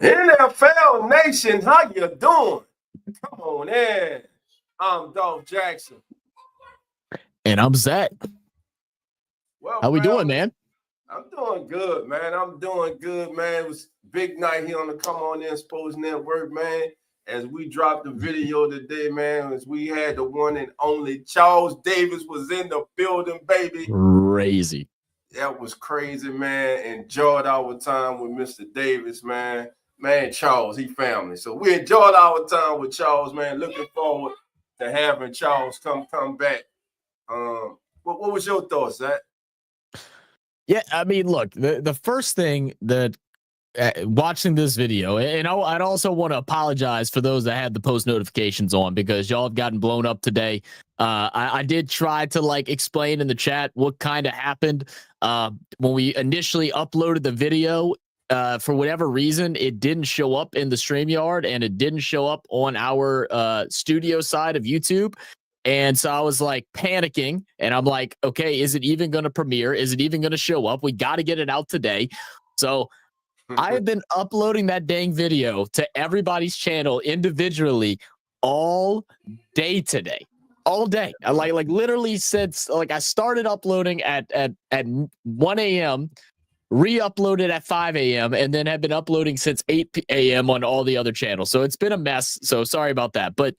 NFL Nation, how you doing? Come on in. I'm Dolph Jackson. And I'm Zach. Well, How we doing, family, man? I'm doing good, man. I'm doing good, man. It was a big night here on the Come On In Sports Network, man. As we dropped the video today, man, as we had the one and only Charles Davis was in the building, baby. Crazy. That was crazy, man. Enjoyed our time with Mr. Davis, man. Man, Charles, he family. So we enjoyed our time with Charles, man. Looking forward to having Charles come back. What was your thoughts, Zach? Yeah, I mean, look, the first thing that watching this video, and I'd also want to apologize for those that had the post notifications on because y'all have gotten blown up today. I did try to explain in the chat what kind of happened when we initially uploaded the video. For whatever reason, it didn't show up in the StreamYard and it didn't show up on our studio side of YouTube. And so I was like panicking and I'm like, okay, is it even going to premiere? Is it even going to show up? We got to get it out today. So I have been uploading that dang video to everybody's channel individually all day today. All day. I like literally since I started uploading at 1 a.m., re-uploaded at 5 a.m., and then have been uploading since 8 a.m. on all the other channels. So it's been a mess. So sorry about that. But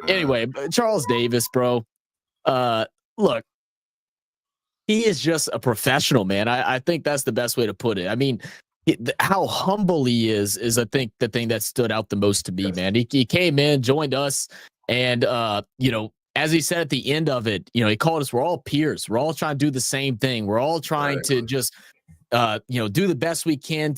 anyway, Charles Davis, bro. Look, he is just a professional, man. I think that's the best way to put it. I mean, how humble he is I think the thing that stood out the most to me, man. He came in, joined us, and as he said at the end of it, he called us, we're all peers. We're all trying to do the same thing. We're all trying to just do the best we can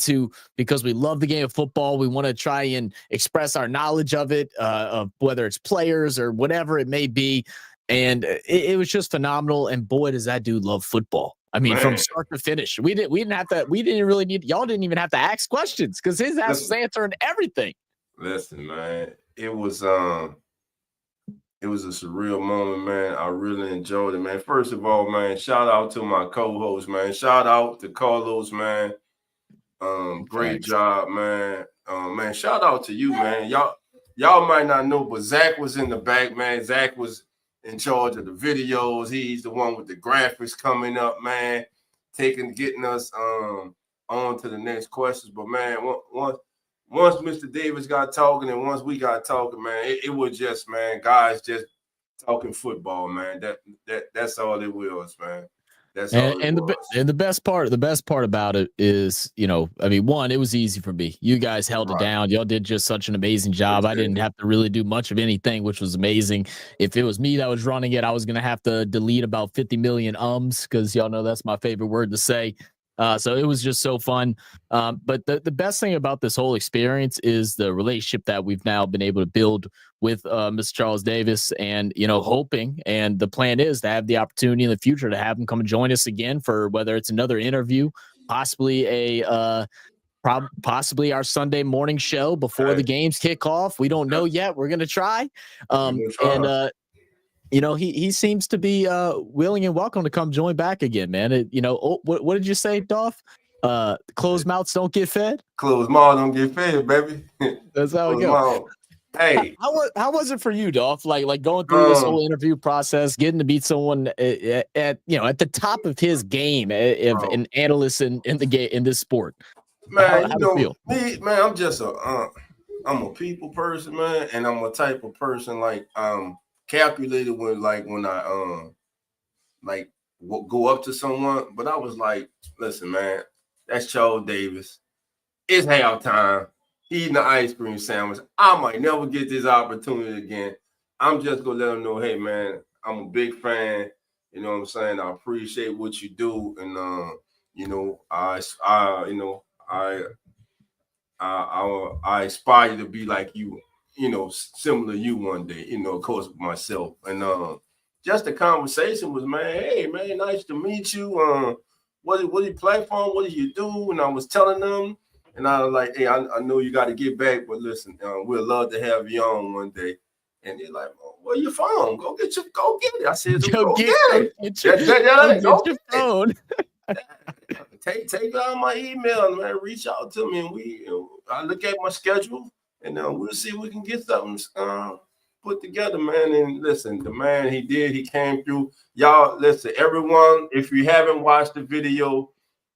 because we love the game of football. We want to try and express our knowledge of it, of whether it's players or whatever it may be. And it was just phenomenal. And boy, does that dude love football. I mean, from start to finish, we didn't really need, y'all didn't even have to ask questions because his ass was answering everything. Listen, man, it was a surreal moment, man. I really enjoyed it, man. First of all, man, shout out to my co-host, man. Shout out to Carlos, man. Great job, man. Man, shout out to you, man. Y'all might not know, but Zach was in the back, man. Zach was in charge of the videos. He's the one with the graphics coming up, man. Getting us on to the next questions. But man, once Mr. Davis got talking and once we got talking, man, it was just, man, guys just talking football, man. That's all it was, man. That's all it was. And the best part about it is, I mean, one, it was easy for me. You guys held it down. Y'all did just such an amazing job. I didn't have to really do much of anything, which was amazing. If it was me that was running it, I was going to have to delete about 50 million because y'all know that's my favorite word to say. So it was just so fun. But the best thing about this whole experience is the relationship that we've now been able to build with Mr. Charles Davis, and hoping, and the plan is to have the opportunity in the future to have him come and join us again for whether it's another interview, possibly possibly our Sunday morning show before the games kick off. We don't know yet. We're gonna try. He seems to be willing and welcome to come join back again, man. What did you say, Dolph? Closed mouths don't get fed. Closed mouths don't get fed, baby. That's how it goes. Hey, how was it for you, Dolph? Like going through this whole interview process, getting to meet someone at the top of his game, an analyst in this sport. Man, me, man, I'm just I'm a people person, man, and I'm a type of person calculated when I go up to someone. But I was like, listen, man, that's Charles Davis. It's halftime. Eating the ice cream sandwich. I might never get this opportunity again. I'm just gonna let him know, hey man, I'm a big fan. You know what I'm saying? I appreciate what you do, and I aspire to be like you, similar to you one day, of course, myself. And just the conversation was, man, hey man, nice to meet you. What platform? What do you do? And I was telling them. And I was like, hey, I know you got to get back, but listen, we'd love to have you on one day. And they're like, oh, where you from? Go get it. I said, go get it. Go get your phone. Take out my email, man. Reach out to me, and I look at my schedule, and we'll see if we can get something put together, man. And listen, the man, he came through. Y'all, listen, everyone, if you haven't watched the video,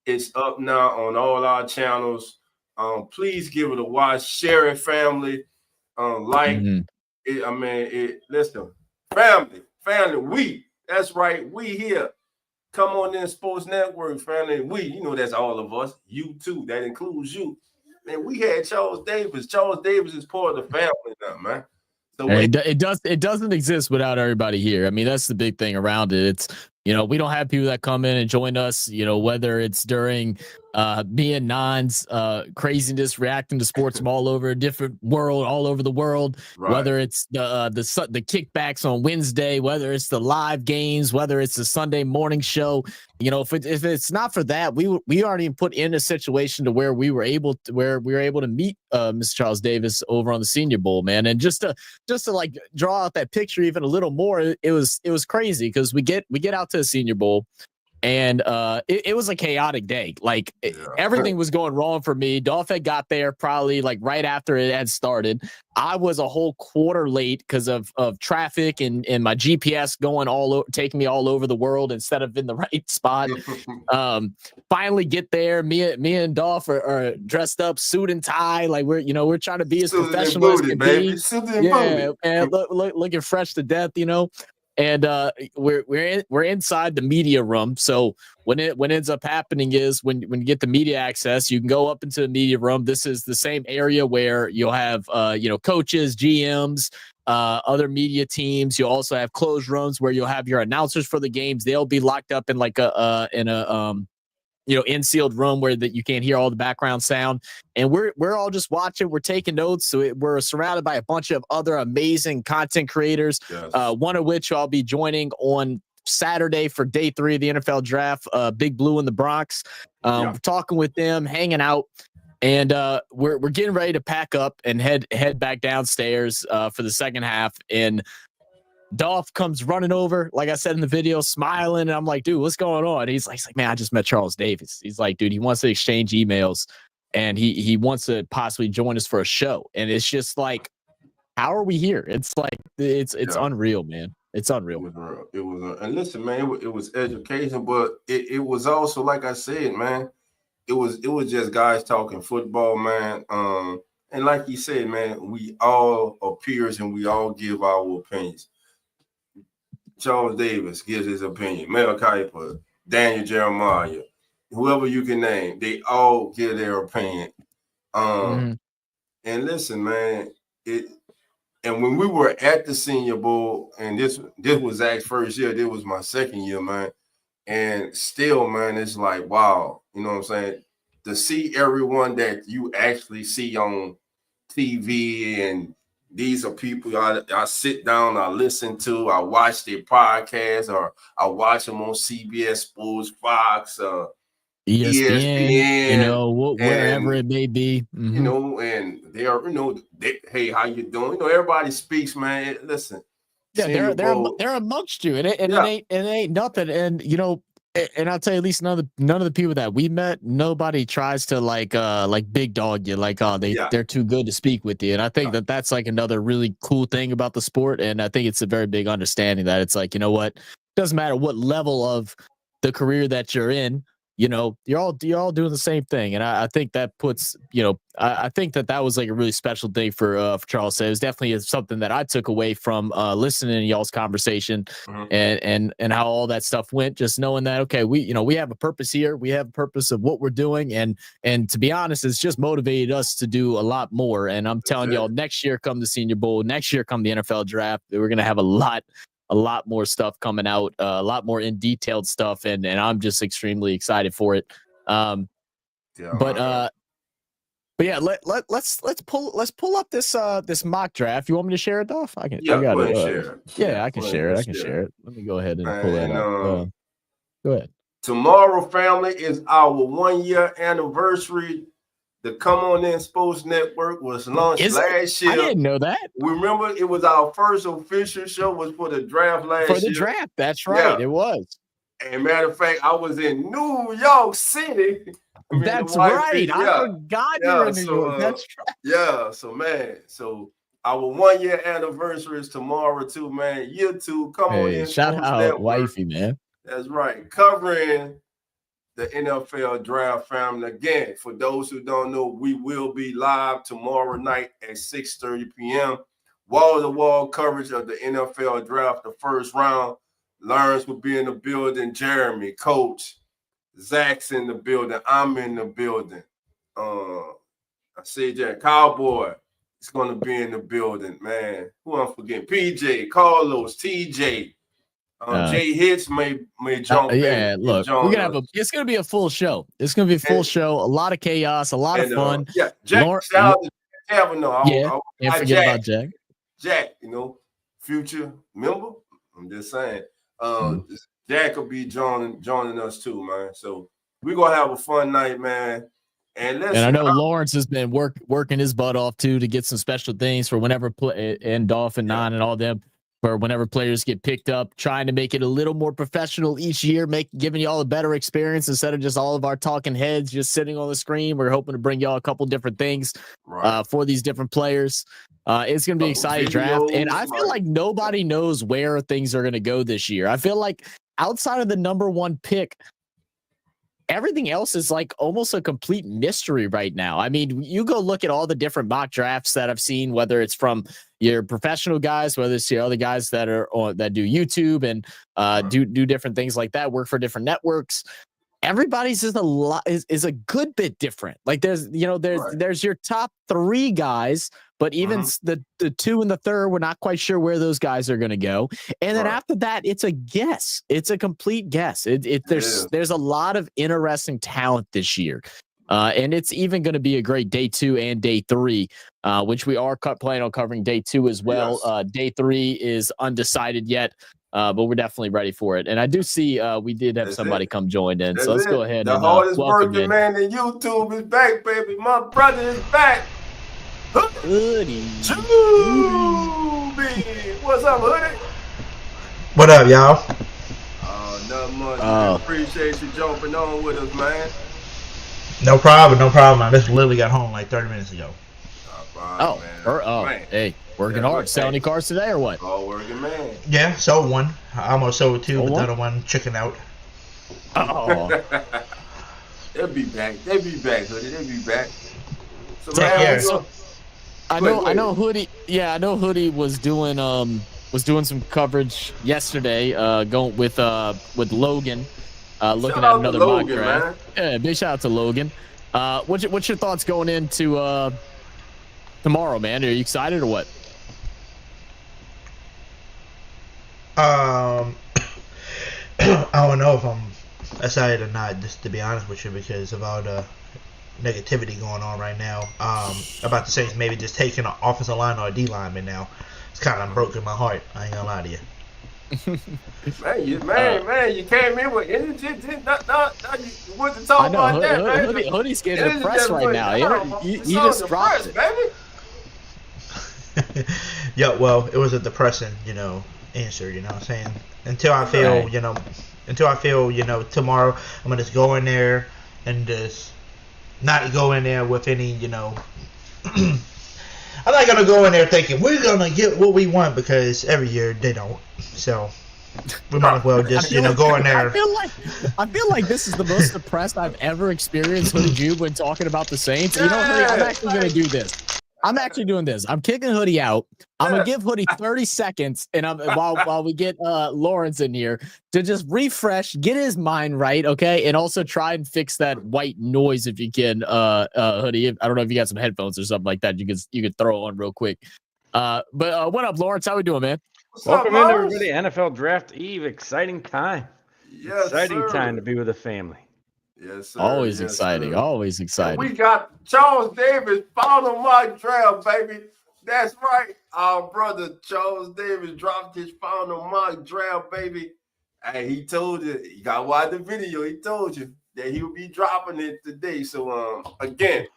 it's up now on all our channels. Please give it a watch, share it, family. Like it, I mean, listen, family, that's right, we here. Come on in, Sports Network, family. We, that's all of us. You too, that includes you. Man, we had Charles Davis. Charles Davis is part of the family now, man. So it doesn't exist without everybody here. I mean, that's the big thing around it. It's, we don't have people that come in and join us, whether it's during me and Non's craziness, reacting to sports from all over a different world, all over the world, right. Whether it's the kickbacks on Wednesday, whether it's the live games, whether it's the Sunday morning show. If it's not for that, we already put in a situation to where we were able to meet Mr. Charles Davis over on the Senior Bowl, man. And just to like draw out that picture even a little more, it was crazy because we get out to the Senior Bowl. And it was a chaotic day. Like everything was going wrong for me. Dolph had got there probably like right after it had started. I was a whole quarter late because of traffic and my GPS going taking me all over the world instead of in the right spot. Finally get there. Me and Dolph are dressed up, suit and tie. Like we're trying to be as professional as can be. Yeah, and looking fresh to death, And we're inside the media room. So what ends up happening is when you get the media access, you can go up into the media room. This is the same area where you'll have coaches, GMs, other media teams. You'll also have closed rooms where you'll have your announcers for the games. They'll be locked up in like a in-sealed room where that you can't hear all the background sound. And we're all just watching. We're taking notes. So we're surrounded by a bunch of other amazing content creators, one of which I'll be joining on Saturday for day 3 of the NFL draft, Big Blue in the Bronx. We're talking with them, hanging out. And we're getting ready to pack up and head back downstairs for the second half. And Dolph comes running over, like I said in the video, smiling. And I'm like, dude, what's going on? He's like, man, I just met Charles Davis. He's like, dude, he wants to exchange emails and he wants to possibly join us for a show. And it's just like, how are we here? It's like, it's unreal, man. It's unreal. It was and listen, man, it was education, but it was also, like I said, man, it was just guys talking football, man. And like you said, man, we all are peers and we all give our opinions. Charles Davis gives his opinion. Mel Kiper, Daniel Jeremiah, whoever you can name, they all give their opinion. And listen, man, and when we were at the Senior Bowl, and this was Zach's first year, this was my second year, man. And still, man, it's like, wow, you know what I'm saying? To see everyone that you actually see on TV, and these are people I sit down, I listen to, I watch their podcasts, or I watch them on CBS Sports, Fox, ESPN, wherever it may be. And they are, hey, how you doing? Everybody speaks, man. Listen, they're amongst you, and it ain't nothing. And and I'll tell you, at least none of the people that we met, nobody tries to like big dog you, like they're too good to speak with you. And I think that's like another really cool thing about the sport. And I think it's a very big understanding that it's like, what, doesn't matter what level of the career that you're in, you're all doing the same thing. And I think that puts, I think that was like a really special thing for Charles. It was definitely something that I took away from listening to y'all's conversation and how all that stuff went. Just knowing that, okay, we have a purpose here. We have a purpose of what we're doing. And to be honest, it's just motivated us to do a lot more. And I'm telling y'all, next year come the Senior Bowl, next year come the NFL draft, we're going to have a lot more stuff coming out, a lot more in detailed stuff. And I'm just extremely excited for it. But yeah, let's pull up this mock draft. You want me to share it, Dolph? I can share it. I can share it. Let me go ahead and pull that up. Go ahead. Tomorrow, family, is our 1-year anniversary. The Come On In Sports Network was launched last year. I didn't know that. Remember, it was our first official show was for the draft last year. For the draft, that's right. Yeah. It was. And matter of fact, I was in New York City. That's right. I forgot you were in New York. That's right. Yeah. So man, our 1 year anniversary is tomorrow too, man. Year 2, come on in. Shout out wifey, man. That's right. Covering the NFL draft family. Again, for those who don't know, we will be live tomorrow night at 6:30 p.m. Wall-to-wall coverage of the NFL draft, the first round. Lawrence will be in the building. Jeremy, Coach, Zach's in the building. I'm in the building. I said that Cowboy is going to be in the building, man. Who I'm forgetting? PJ, Carlos, TJ. Jay Hitch may jump in. Yeah, look, we're gonna have it's gonna be a full show. It's gonna be a full show, a lot of chaos, a lot of fun. Jack, shout out to Kavanaugh. Can't forget about Jack. Jack, future member. I'm just saying. Jack will be joining us too, man. So we're gonna have a fun night, man. And I know Lawrence has been working his butt off too to get some special things for whenever and Dolph and Nine and all them. For whenever players get picked up, trying to make it a little more professional each year, giving y'all a better experience instead of just all of our talking heads just sitting on the screen. We're hoping to bring y'all a couple different things for these different players. It's going to be an exciting draft. And I feel like nobody knows where things are going to go this year. I feel like outside of the number 1 pick, everything else is like almost a complete mystery right now. I mean, you go look at all the different mock drafts that I've seen, whether it's from your professional guys, whether it's your other guys that are that do YouTube and do different things like that, work for different networks. Everybody's is a good bit different. Like there's your top 3 guys, but even the 2 and the 3rd, we're not quite sure where those guys are going to go. And then after that, it's a guess. It's a complete guess. There's a lot of interesting talent this year. And it's even going to be a great day 2 and day 3, which we are planning on covering day 2 as well. Yes. Day 3 is undecided yet, but we're definitely ready for it. And I do see we did have somebody come join in. So let's go ahead. The hardest working man in YouTube is back, baby. My brother is back. Hoodie. What's up, Hoodie? What up, y'all? Nothing much. Appreciate you jumping on with us, man. No problem. I just literally got home like 30 minutes ago. Hey, working hard. Sell any cars today or what? All working, man. Yeah, sold one. I almost sold 2, but the other one chicken out. They'll be back, Hoodie. They'll be back. I know Hoodie. Yeah, I know Hoodie was doing some coverage yesterday. Going with Logan. Looking at another mock draft. Yeah, big shout out to Logan. What's your thoughts going into tomorrow, man? Are you excited or what? I don't know if I'm excited or not, just to be honest with you, because of all the negativity going on right now. About the Saints maybe just taking an offensive line or a D lineman now. It's kind of broken my heart. I ain't gonna lie to you. Man, you came in with energy. You wouldn't talk about that, man. Hoodie's getting depressed right now. He just dropped it, baby. Yeah, well, it was a depressing, answer. You know what I'm saying? Until I feel, tomorrow I'm gonna just go in there and just not go in there with any, I'm not gonna go in there thinking we're gonna get what we want, because every year they don't. So we might as well just go in there. I feel like this is the most depressed I've ever experienced Hoodie Jube when talking about the Saints. Hoodie, I'm actually gonna do this. I'm actually doing this. I'm kicking Hoodie out. I'm gonna give Hoodie 30 seconds, and while we get Lawrence in here to just refresh, get his mind right, okay, and also try and fix that white noise if you can, Hoodie. I don't know if you got some headphones or something like that. You could throw on real quick. But what up, Lawrence? How we doing, man? Welcome in, everybody. NFL Draft Eve, exciting time. Yes, exciting time to be with the family. Yes, sir. Always exciting. Sir. Always exciting. And we got Charles Davis final mock draft, baby. That's right. Our brother Charles Davis dropped his final mock draft, baby. And he told you, you got to watch the video. He told you that he will be dropping it today. So, again,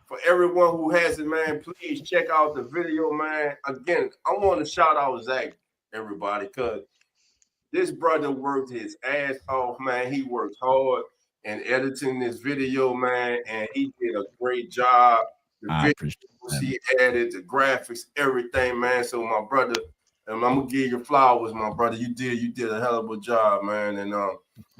for everyone who has it, man, please check out the video, man. Again, I want to shout out Zach, everybody, because This brother worked his ass off, man. He worked hard in editing this video, man, and he did a great job. The I appreciate videos he added, the graphics, everything, man. So my brother, I'm gonna give you flowers, my brother. You did a hell of a job, man. And I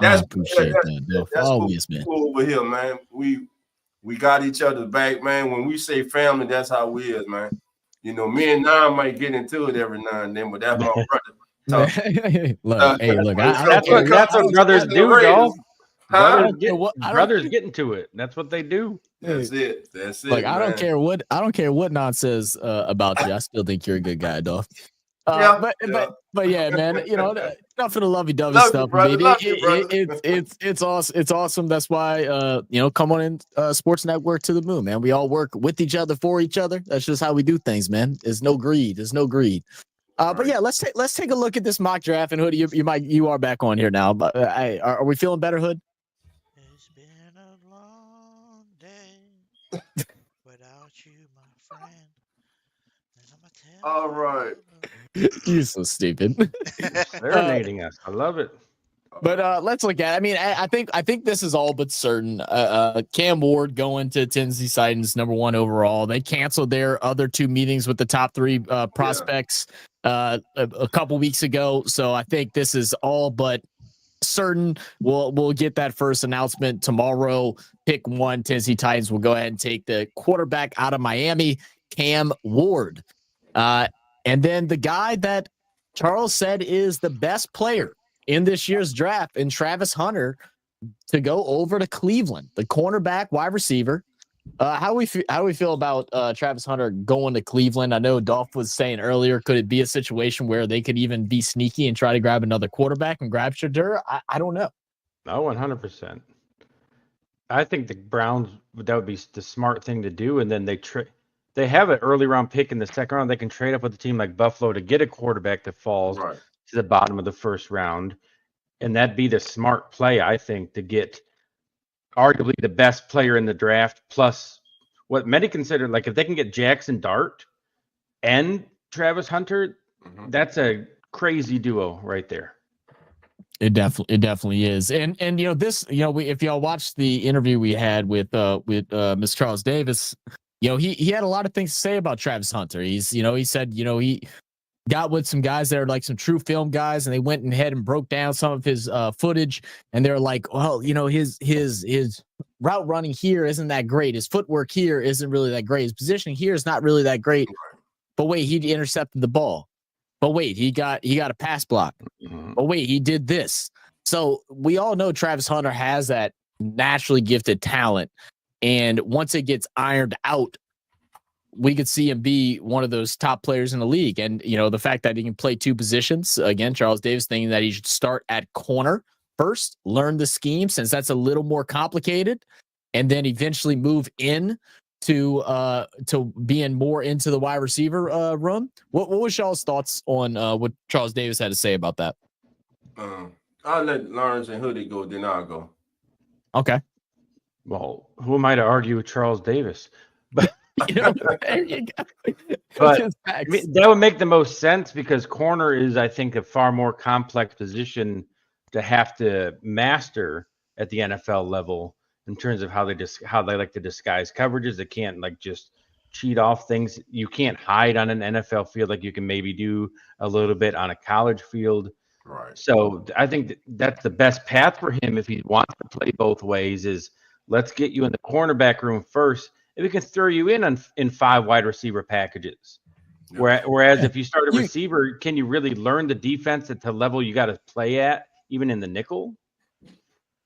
appreciate that. that's Always, what man. over here, man. We got each other's back, man. When we say family, that's how we is, man. You know, me and Nam might get into it every now and then, but that's my brother. Look, hey, look, that's what brothers do, Dolph. Huh? Brothers get into it. That's what they do. That's it. That's it. Like, man. I don't care what Nan says about you. I still think you're a good guy, Dolph. Yeah. But yeah, man, you know, nothing to lovey-dovey Love you, stuff. brother. I mean, Love you, brother. it's awesome. It's awesome. That's why you know, come on in Sports Network to the moon, man. We all work with each other for each other. That's just how we do things, man. There's no greed. But yeah, let's take a look at this mock draft. And Hoodie, you are back on here now. But are we feeling better, Hood? It's been a long day without you, my friend. All right. You're so stupid. Serenading us. I love it. But let's look at it. I mean, I think this is all but certain. Cam Ward going to Tennessee Titans, #1 overall. They canceled their other 2 meetings with the top 3 prospects a couple weeks ago. So I think this is all but certain. We'll get that first announcement tomorrow. Pick 1. Tennessee Titans will go ahead and take the quarterback out of Miami, Cam Ward. And then the guy that Charles said is the best player in this year's draft, and Travis Hunter, to go over to Cleveland, the cornerback, wide receiver. How we feel about Travis Hunter going to Cleveland? I know Dolph was saying earlier, could it be a situation where they could even be sneaky and try to grab another quarterback and grab Shadur? I don't know. No, 100%. I think the Browns, that would be the smart thing to do, and then they have an early round pick in the second round. They can trade up with a team like Buffalo to get a quarterback that falls to the bottom of the first round. And that'd be the smart play, I think, to get arguably the best player in the draft, plus what many consider, like, if they can get Jackson Dart and Travis Hunter, that's a crazy duo right there. It definitely is. And you know, this, you know, if y'all watched the interview we had with Miss Charles Davis, you know, he had a lot of things to say about Travis Hunter. He said, you know, he got with some guys that are like some true film guys, and they went ahead and broke down some of his footage, and they're like, well, you know, his route running here isn't that great. His footwork here isn't really that great. His positioning here is not really that great. But wait, he intercepted the ball. But wait, he got a pass block. But wait, he did this. So we all know Travis Hunter has that naturally gifted talent. And once it gets ironed out, we could see him be one of those top players in the league. And, you know, the fact that he can play 2 positions, again, Charles Davis thinking that he should start at corner first, learn the scheme, since that's a little more complicated, and then eventually move in to being more into the wide receiver room. What was y'all's thoughts on what Charles Davis had to say about that? I'll let Lawrence and Hoodie go, then I'll go. Okay. Well, who am I to argue with Charles Davis? But you know, there you go. But I mean, that would make the most sense, because corner is, I think, a far more complex position to have to master at the NFL level in terms of how they like to disguise coverages. They can't like just cheat off things. You can't hide on an NFL field like you can maybe do a little bit on a college field. Right. So I think that's the best path for him if he wants to play both ways. Is let's get you in the cornerback room first, and we can throw you in 5 wide receiver packages. Whereas if you start a receiver, can you really learn the defense at the level you got to play at, even in the nickel?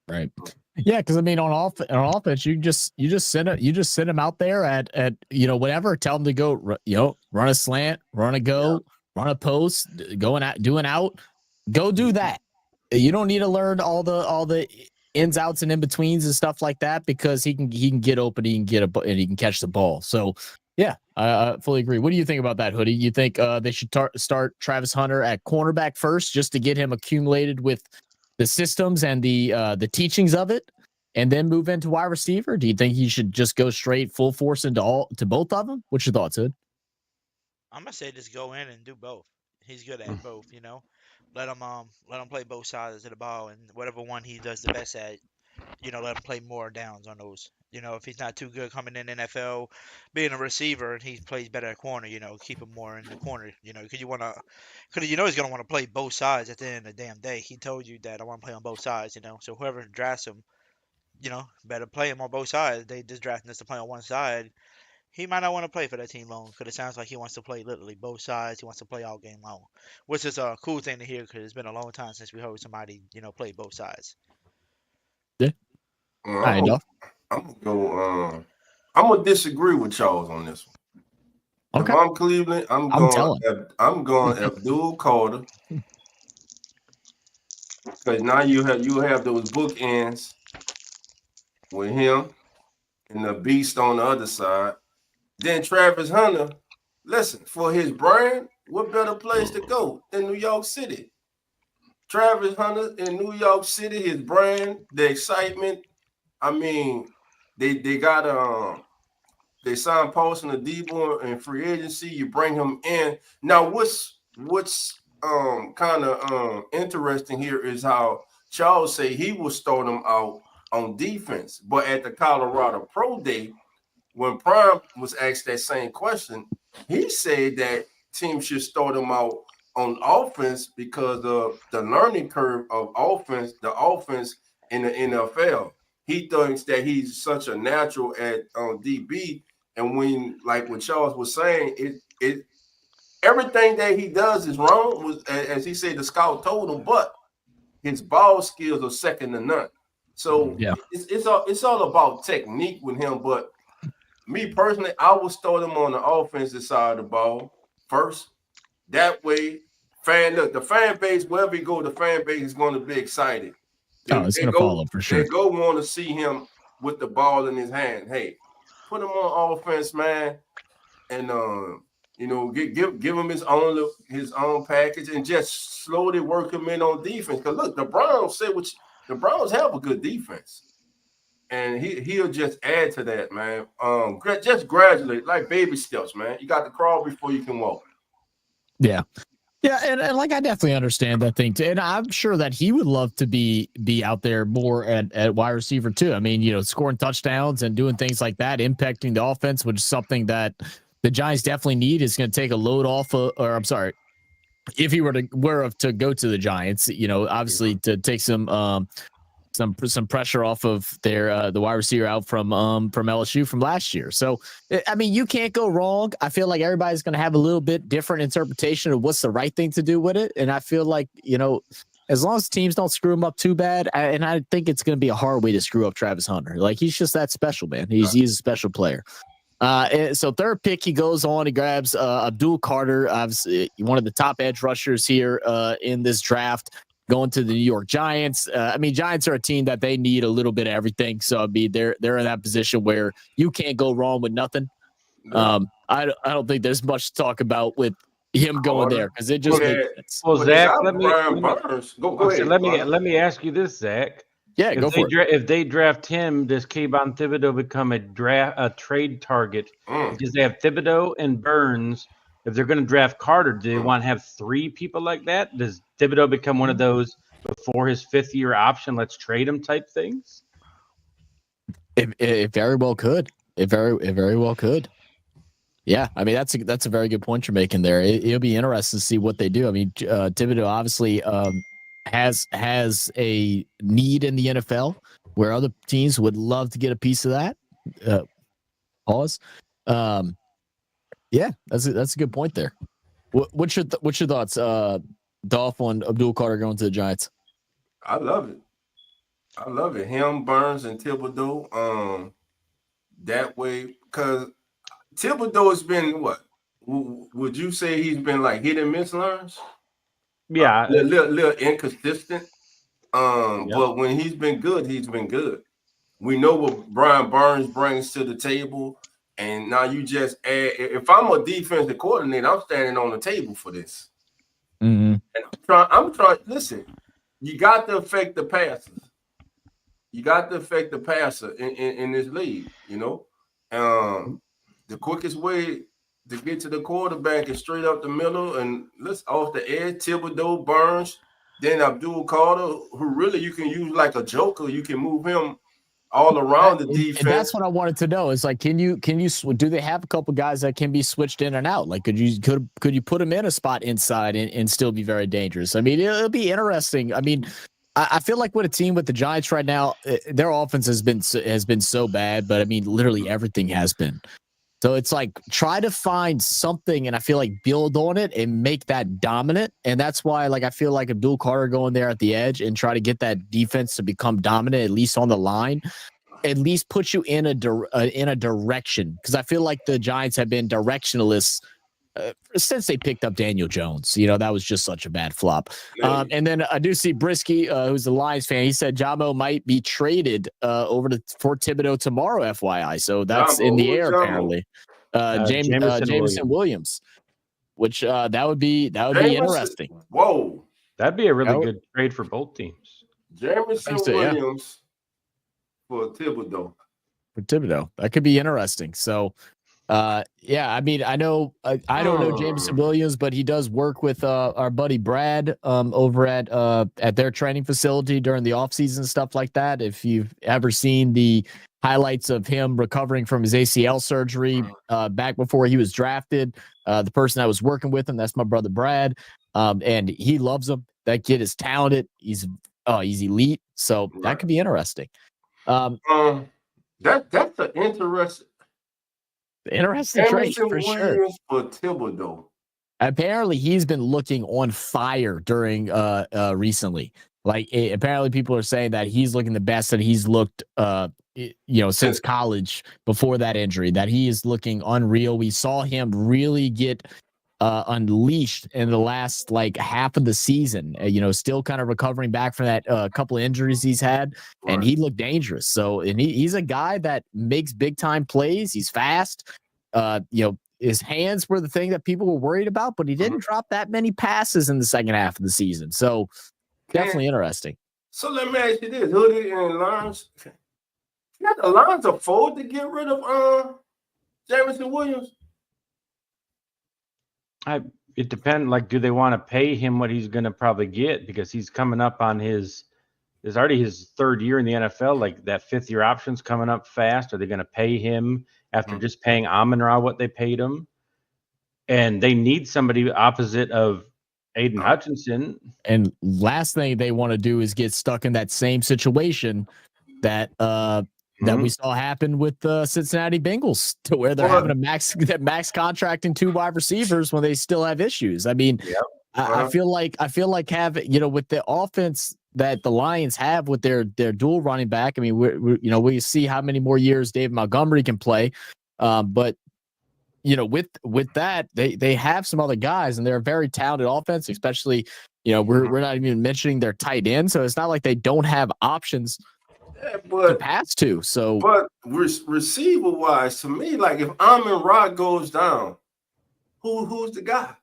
Right. Yeah, because I mean, on offense, you just send him out there at you know, whatever. Tell him to go, you know, run a slant, run a go, run a post, going out, doing out. Go do that. You don't need to learn all the ins, outs, and in betweens and stuff like that, because he can get open, he can catch the ball. So yeah, I fully agree. What do you think about that, Hoodie? You think they should start Travis Hunter at cornerback first, just to get him accumulated with the systems and the teachings of it, and then move into wide receiver? Do you think he should just go straight full force into both of them? What's your thoughts, Hood? I'm gonna say just go in and do both. He's good at both, you know. let him play both sides of the ball, and whatever one he does the best at, let him play more downs on those. If he's not too good coming in the NFL, being a receiver, and he plays better at corner, keep him more in the corner, because he's gonna want to play both sides at the end of the damn day. He told you that I want to play on both sides, so whoever drafts him, better play him on both sides. They just drafting us to play on one side. He might not want to play for that team long because it sounds like he wants to play literally both sides. He wants to play all game long, which is a cool thing to hear because it's been a long time since we heard somebody, play both sides. Yeah. I know. I'm gonna go. I'm gonna disagree with Charles on this one. Okay. If I'm Cleveland, I'm going Abdul Carter, because now you have those bookends with him and the beast on the other side. Then Travis Hunter, listen, for his brand, what better place to go than New York City? Travis Hunter in New York City, his brand, the excitement. I mean, they got they signed Paulson Adebo in free agency. You bring him in. Now, what's kind of interesting here is how Charles say he will start them out on defense, but at the Colorado Pro Day, when Prime was asked that same question, he said that teams should start him out on offense because of the learning curve of the offense in the NFL. He thinks that he's such a natural at DB, and when, like what Charles was saying, it everything that he does is wrong. Was, as he said, the scout told him, but his ball skills are second to none. So yeah, it's all about technique with him. But me personally, I would start him on the offensive side of the ball first. That way, the fan base, wherever he go, the fan base is going to be excited. it's going to follow for sure. They go want to see him with the ball in his hand. Hey, put him on offense, man, and give him his own package and just slowly work him in on defense. Because look, the Browns have a good defense. And he'll just add to that, man. Just gradually, like baby steps, man. You got to crawl before you can walk. Yeah. Yeah, and like I definitely understand that thing too. And I'm sure that he would love to be out there more at wide receiver too. I mean, scoring touchdowns and doing things like that, impacting the offense, which is something that the Giants definitely need. Is going to take a load off I'm sorry. If he were to go to the Giants, obviously to take some pressure off of their the wide receiver out from LSU from last year. So I mean, you can't go wrong. I feel like everybody's going to have a little bit different interpretation of what's the right thing to do with it, and I feel like as long as teams don't screw him up too bad, and I think it's going to be a hard way to screw up Travis Hunter. Like, he's just that special, man. He's a special player. So third pick, he goes on, he grabs Abdul Carter, obviously one of the top edge rushers here in this draft, going to the New York Giants. I mean, Giants are a team that they need a little bit of everything. So I mean, they're in that position where you can't go wrong with nothing. I don't think there's much to talk about with him going there because it just makes sense. Well, Zach, let me ask you this, Zach. Yeah, go for it. If they draft him, does Kayvon Thibodeau become a trade target? Because they have Thibodeau and Burns. If they're going to draft Carter, do they want to have three people like that? Does Thibodeau become one of those before his fifth-year option, let's trade him type things? It very well could. It very well could. Yeah, I mean, that's a very good point you're making there. It'll be interesting to see what they do. I mean, Thibodeau obviously has a need in the NFL where other teams would love to get a piece of that. Pause. Yeah, that's a good point there. What's your thoughts, Dolph, on Abdul Carter going to the Giants? I love it. Him, Burns, and Thibodeau. That way, because Thibodeau has been what? Would you say he's been like hit and miss learns? Yeah, a little inconsistent. But when he's been good, he's been good. We know what Brian Burns brings to the table, and now you just add. If I'm a defensive coordinator, I'm standing on the table for this. Mm-hmm. And I'm trying. Listen, you got to affect the passers. You got to affect the passer in this league. The quickest way to get to the quarterback and straight up the middle, and let's off the edge, Thibodeau, Burns, then Abdul Carter, who really you can use like a joker. You can move him all around the defense. And that's what I wanted to know. Is like, can you do they have a couple guys that can be switched in and out? Like, could you put them in a spot inside and still be very dangerous? I mean, it'll be interesting. I mean, I feel like with a team with the Giants right now, their offense has been so bad, but I mean, literally everything has been. So it's like try to find something, and I feel like build on it and make that dominant. And that's why, like, I feel like Abdul Carter going there at the edge and try to get that defense to become dominant, at least on the line, at least put you in a direction. Because I feel like the Giants have been directionalists since they picked up Daniel Jones. You know, that was just such a bad flop. And then I do see Brisky, who's a Lions fan. He said Jamo might be traded for Thibodeau tomorrow, FYI. So that's in the air, apparently. Jameson Williams, which that would be interesting. Whoa. That'd be a really good trade for both teams. Jameson Williams for Thibodeau. That could be interesting. So yeah, I mean, I know I don't know Jameson Williams, but he does work with our buddy Brad over at their training facility during the offseason and stuff like that. If you've ever seen the highlights of him recovering from his ACL surgery back before he was drafted, the person that was working with him, that's my brother Brad, and he loves him. That kid is talented. He's elite. So that could be interesting. That's an interesting trade for sure. For Thibodeau. Apparently, he's been looking on fire during recently. Like apparently, people are saying that he's looking the best that he's looked, since college before that injury. That he is looking unreal. We saw him really get unleashed in the last like half of the season. Still kind of recovering back from that couple of injuries he's had, and he looked dangerous. So, and he's a guy that makes big time plays. He's fast. His hands were the thing that people were worried about, but he didn't drop that many passes in the second half of the season. So, definitely interesting. So let me ask you this: Hoodie and Lions, got the Lions afford to get rid of Jameson Williams? It depends. Like, do they want to pay him what he's going to probably get, because he's coming up on is already his third year in the NFL. Like, that fifth year option's coming up fast. Are they going to pay him after just paying Amon-Ra what they paid him? And they need somebody opposite of Aiden Hutchinson. And last thing they want to do is get stuck in that same situation that we saw happen with the Cincinnati Bengals, to where they're having a max contracting 2 wide receivers when they still have issues. I mean, I feel like having, with the offense that the Lions have with their dual running back. I mean, we see how many more years David Montgomery can play, but with that, they have some other guys, and they're a very talented offense. Especially, we're not even mentioning their tight end, so it's not like they don't have options to pass to. So, but receiver wise, to me, like if Amon-Ra goes down, who's the guy?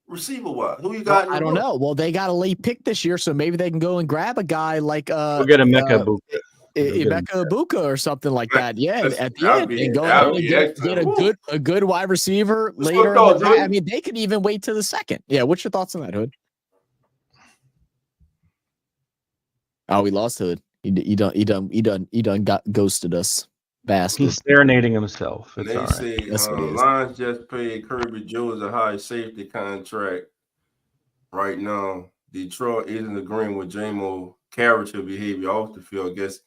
Receiver wise, who you got? I don't know. Well, they got a late pick this year, so maybe they can go and grab a guy like we'll get Emeka Ibuka or something like that. Yeah, at the end, and go and get a good wide receiver later. I mean, they could even wait to the second. Yeah, what's your thoughts on that, Hood? Oh, we lost Hood. He done got ghosted us. Bastard. He's serenading himself. They say Lions just paid Kirby Jones a high safety contract right now. Detroit isn't agreeing with J-Mo character behavior off the field. I guess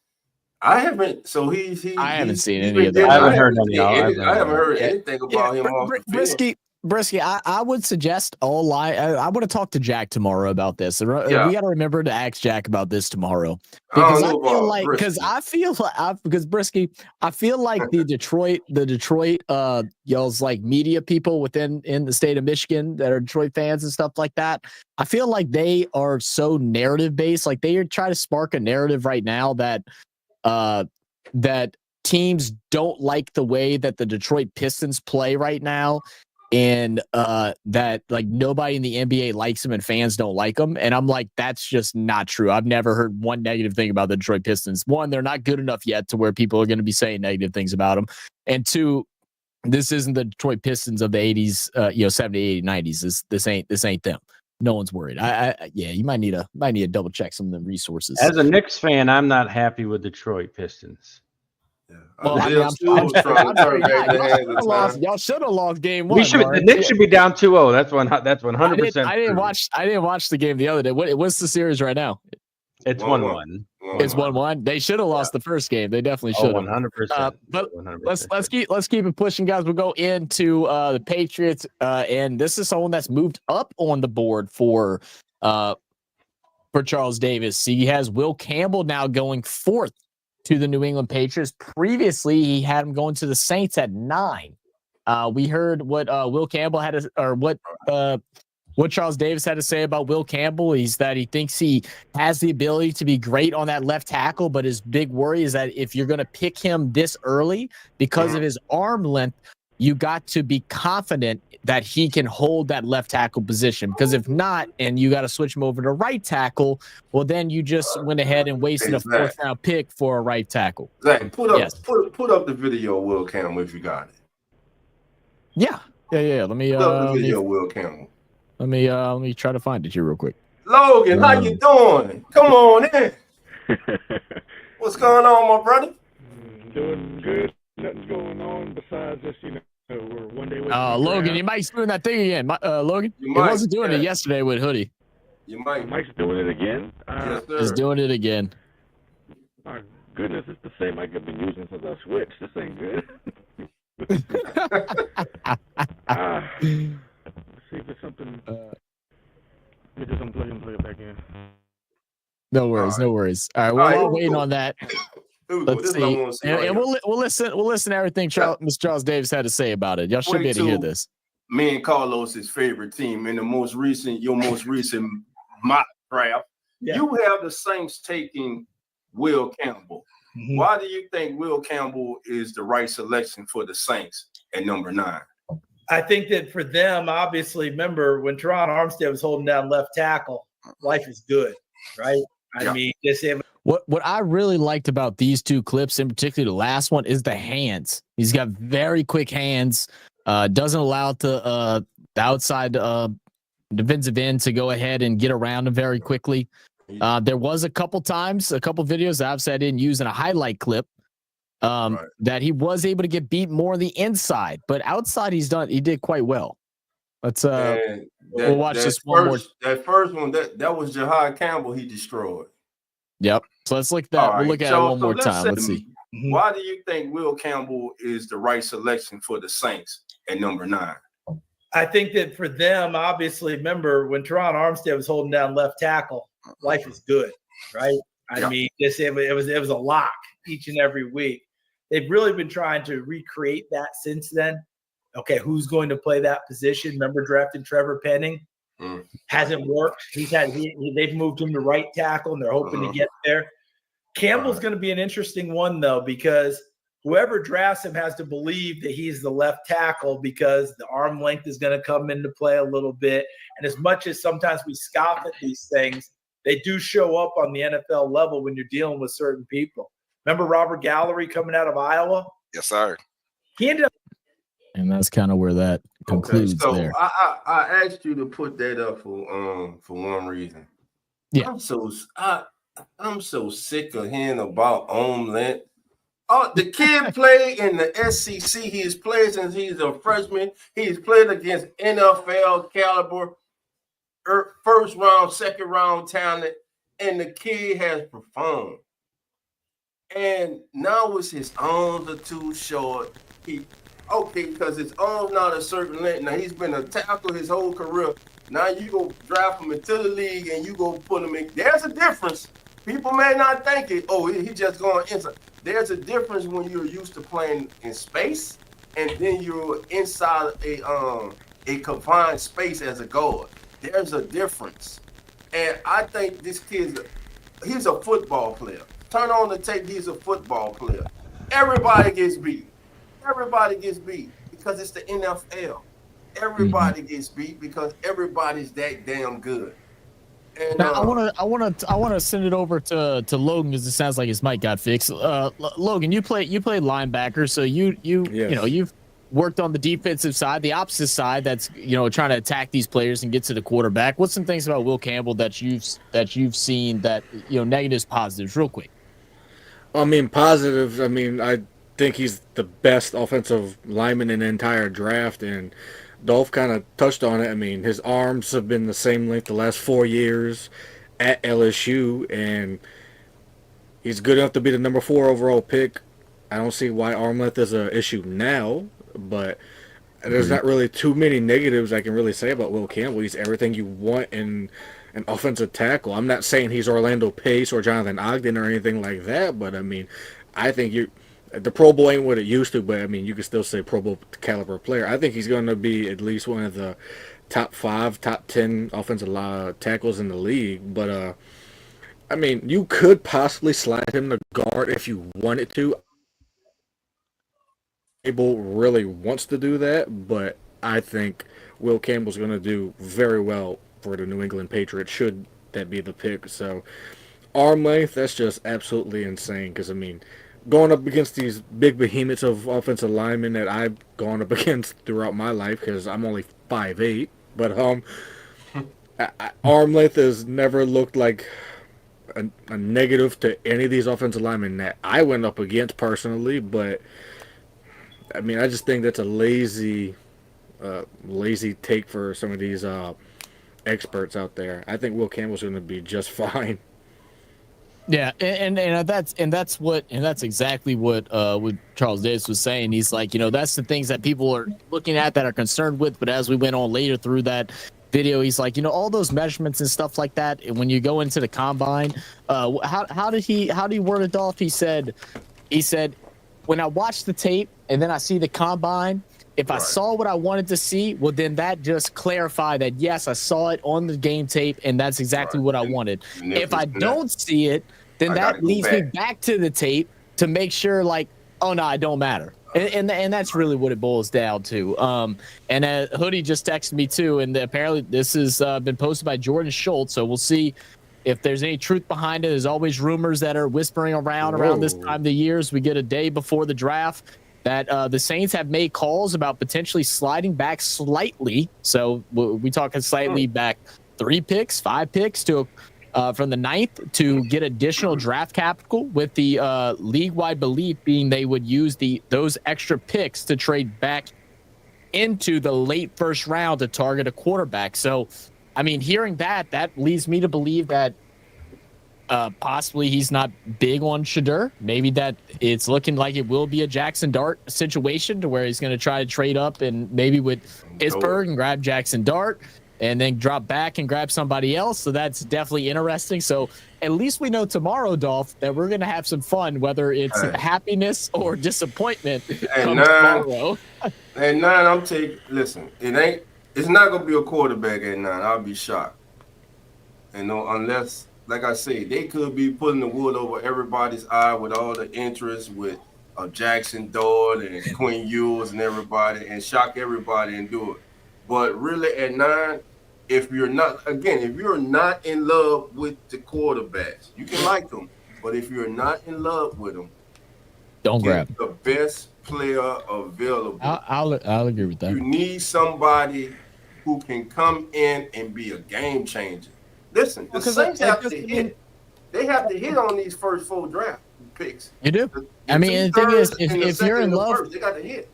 I haven't. So I haven't seen any of that. I haven't heard anything about him off the field. Brisky, I would suggest I want to talk to Jack tomorrow about this. We got to remember to ask Jack about this tomorrow, because Brisky, I feel like the Detroit y'all's like media people in the state of Michigan that are Detroit fans and stuff like that. I feel like they are so narrative based. Like they are trying to spark a narrative right now that teams don't like the way that the Detroit Pistons play right now. And that like nobody in the NBA likes him and fans don't like him. And I'm like, that's just not true. I've never heard one negative thing about the Detroit Pistons. One, they're not good enough yet to where people are going to be saying negative things about them. And two, This isn't the Detroit Pistons of the 80s, 70s, 80s, 90s. This ain't them. No one's worried. Yeah, you might need to double check some of the resources. As a Knicks fan, I'm not happy with Detroit Pistons. Yeah. Well, I'm sure y'all should have lost game one. The Knicks should be down 2-0. That's 100%. I didn't watch the game the other day. What's the series right now? It's 1-1. It's 1-1. They should have lost the first game. They definitely should have. 100%. But 100%. let's keep it pushing, guys. We'll go into the Patriots, and this is someone that's moved up on the board for Charles Davis. He has Will Campbell now going 4th to the New England Patriots. Previously, he had him going to the Saints at 9. We heard what Will Campbell had what Charles Davis had to say about Will Campbell is that he thinks he has the ability to be great on that left tackle, but his big worry is that if you're going to pick him this early because of his arm length, you got to be confident that he can hold that left tackle position. Because if not, and you got to switch him over to right tackle, well, then you just went ahead and wasted a 4th round pick for a right tackle. Zach, put up the video of Will Campbell if you got it. Yeah. Let me put up the video of Will Campbell. Let me try to find it here real quick. Logan, how you doing? Come on in. What's going on, my brother? Doing good. Nothing's going on besides just, we're one day away. Logan, you Mike's doing that thing again. Logan, he wasn't doing it yesterday with Hoodie. Mike's doing it again? Yes, sir. He's doing it again. My goodness, it's the same mic I've been using since I switched. This ain't good. See if it's something. Let me just unplug and plug it back in. No worries. All right, we're waiting on that. Let's see. And we'll listen to everything Mr. Charles Davis had to say about it. Y'all should be able to hear this. Me and Carlos's favorite team in your most recent mock draft. Yeah. You have the Saints taking Will Campbell. Mm-hmm. Why do you think Will Campbell is the right selection for the Saints at number 9? I think that for them, obviously, remember when Teron Armstead was holding down left tackle, life is good, right? I mean, just what I really liked about these two clips, in particular the last one, is the hands. He's got very quick hands. Doesn't allow the outside defensive end to go ahead and get around him very quickly. There was a couple videos that I've said I didn't use in a highlight clip. That he was able to get beat more on the inside, but outside he did quite well. Let's we'll watch this one more. That first one, that was Jahad Campbell he destroyed. Yep. So let's look at that. We'll look at it one more time. Let's see. Why do you think Will Campbell is the right selection for the Saints at number 9? I think that for them, obviously, remember when Teron Armstead was holding down left tackle, life is good, right? I mean, it was a lock each and every week. They've really been trying to recreate that since then. Okay, who's going to play that position? Remember drafting Trevor Penning? Hasn't worked. They've moved him to right tackle, and they're hoping to get there. Campbell's going to be an interesting one, though, because whoever drafts him has to believe that he's the left tackle because the arm length is going to come into play a little bit. And as much as sometimes we scoff at these things, they do show up on the NFL level when you're dealing with certain people. Remember Robert Gallery coming out of Iowa? Yes, sir. He ended up. And that's kind of where that concludes there. I asked you to put that up for one reason. Yeah. I'm so sick of hearing about arm length. Oh, the kid played in the SEC. He's played since he's a freshman. He's played against NFL caliber, first round, second round talent, and the kid has performed. And now his arms are too short. Because his arm's not a certain length. Now he's been a tackle his whole career. Now you go draft him into the league and you go put him in. There's a difference. People may not think it. Oh, he just going inside. There's a difference when you're used to playing in space and then you're inside a confined space as a guard. There's a difference. And I think this he's a football player. Turn on the tape, he's a football player. Everybody gets beat. Everybody gets beat because it's the NFL. Everybody gets beat because everybody's that damn good. And now I want to send it over to Logan because it sounds like his mic got fixed. Logan, you play linebacker, so you know worked on the defensive side, the opposite side that's trying to attack these players and get to the quarterback. What's some things about Will Campbell that you've seen that negatives, positives, real quick? I mean, positives. I mean, I think he's the best offensive lineman in the entire draft, and Dolph kind of touched on it. I mean, his arms have been the same length the last 4 years at LSU, and he's good enough to be the number 4 overall pick. I don't see why arm length is an issue now, but there's not really too many negatives I can really say about Will Campbell. He's everything you want in an offensive tackle. I'm not saying he's Orlando Pace or Jonathan Ogden or anything like that, but I mean, I think the Pro Bowl ain't what it used to, but I mean, you can still say Pro Bowl caliber player. I think he's going to be at least one of the top 5, top 10 offensive tackles in the league. But I mean, you could possibly slide him to guard if you wanted to. Abel really wants to do that, but I think Will Campbell's going to do very well for the New England Patriots, should that be the pick. So arm length, that's just absolutely insane, because I mean, going up against these big behemoths of offensive linemen that I've gone up against throughout my life, because I'm only 5'8", but arm length has never looked like a negative to any of these offensive linemen that I went up against personally. But I mean, I just think that's a lazy take for some of these experts out there. I think Will Campbell's going to be just fine. Yeah, and that's exactly what Charles Davis was saying. He's like, that's the things that people are looking at that are concerned with. But as we went on later through that video, he's like, all those measurements and stuff like that. And when you go into the combine, how did he word it, Dolph? He said, when I watch the tape and then I see the combine, if I saw what I wanted to see, well, then that just clarified that, yes, I saw it on the game tape, and that's exactly what I wanted. If I don't see it, then that leads me back to the tape to make sure, like, oh, no, it don't matter. And that's really what it boils down to. And Hoodie just texted me, too, and apparently this has been posted by Jordan Schultz, so we'll see if there's any truth behind it. There's always rumors that are whispering around this time of the year, as we get a day before the draft, that the Saints have made calls about potentially sliding back slightly. So we talking slightly back 3 picks, 5 picks to from the 9th to get additional draft capital, with the league-wide belief being they would use those extra picks to trade back into the late first round to target a quarterback. So, I mean, hearing that leads me to believe that possibly he's not big on Shedeur. Maybe that it's looking like it will be a Jackson Dart situation, to where he's going to try to trade up and maybe with Pittsburgh and grab Jackson Dart and then drop back and grab somebody else. So that's definitely interesting. So at least we know tomorrow, Dolph, that we're going to have some fun, whether it's happiness or disappointment tomorrow. At 9, I'm taking. Listen, it's not going to be a quarterback at 9. I'll be shocked. Unless, like I say, they could be putting the wood over everybody's eye with all the interest with Jackson Dart and Quinn Ewers and everybody, and shock everybody and do it. But really at 9, if you're not in love with the quarterbacks, you can like them. But if you're not in love with them, don't grab the best player available. I'll agree with that. You need somebody who can come in and be a game changer. Listen, the Saints have to hit. They have to hit on these first 4 draft picks. You do. I mean, the thing is, if you're in love, they got to hit.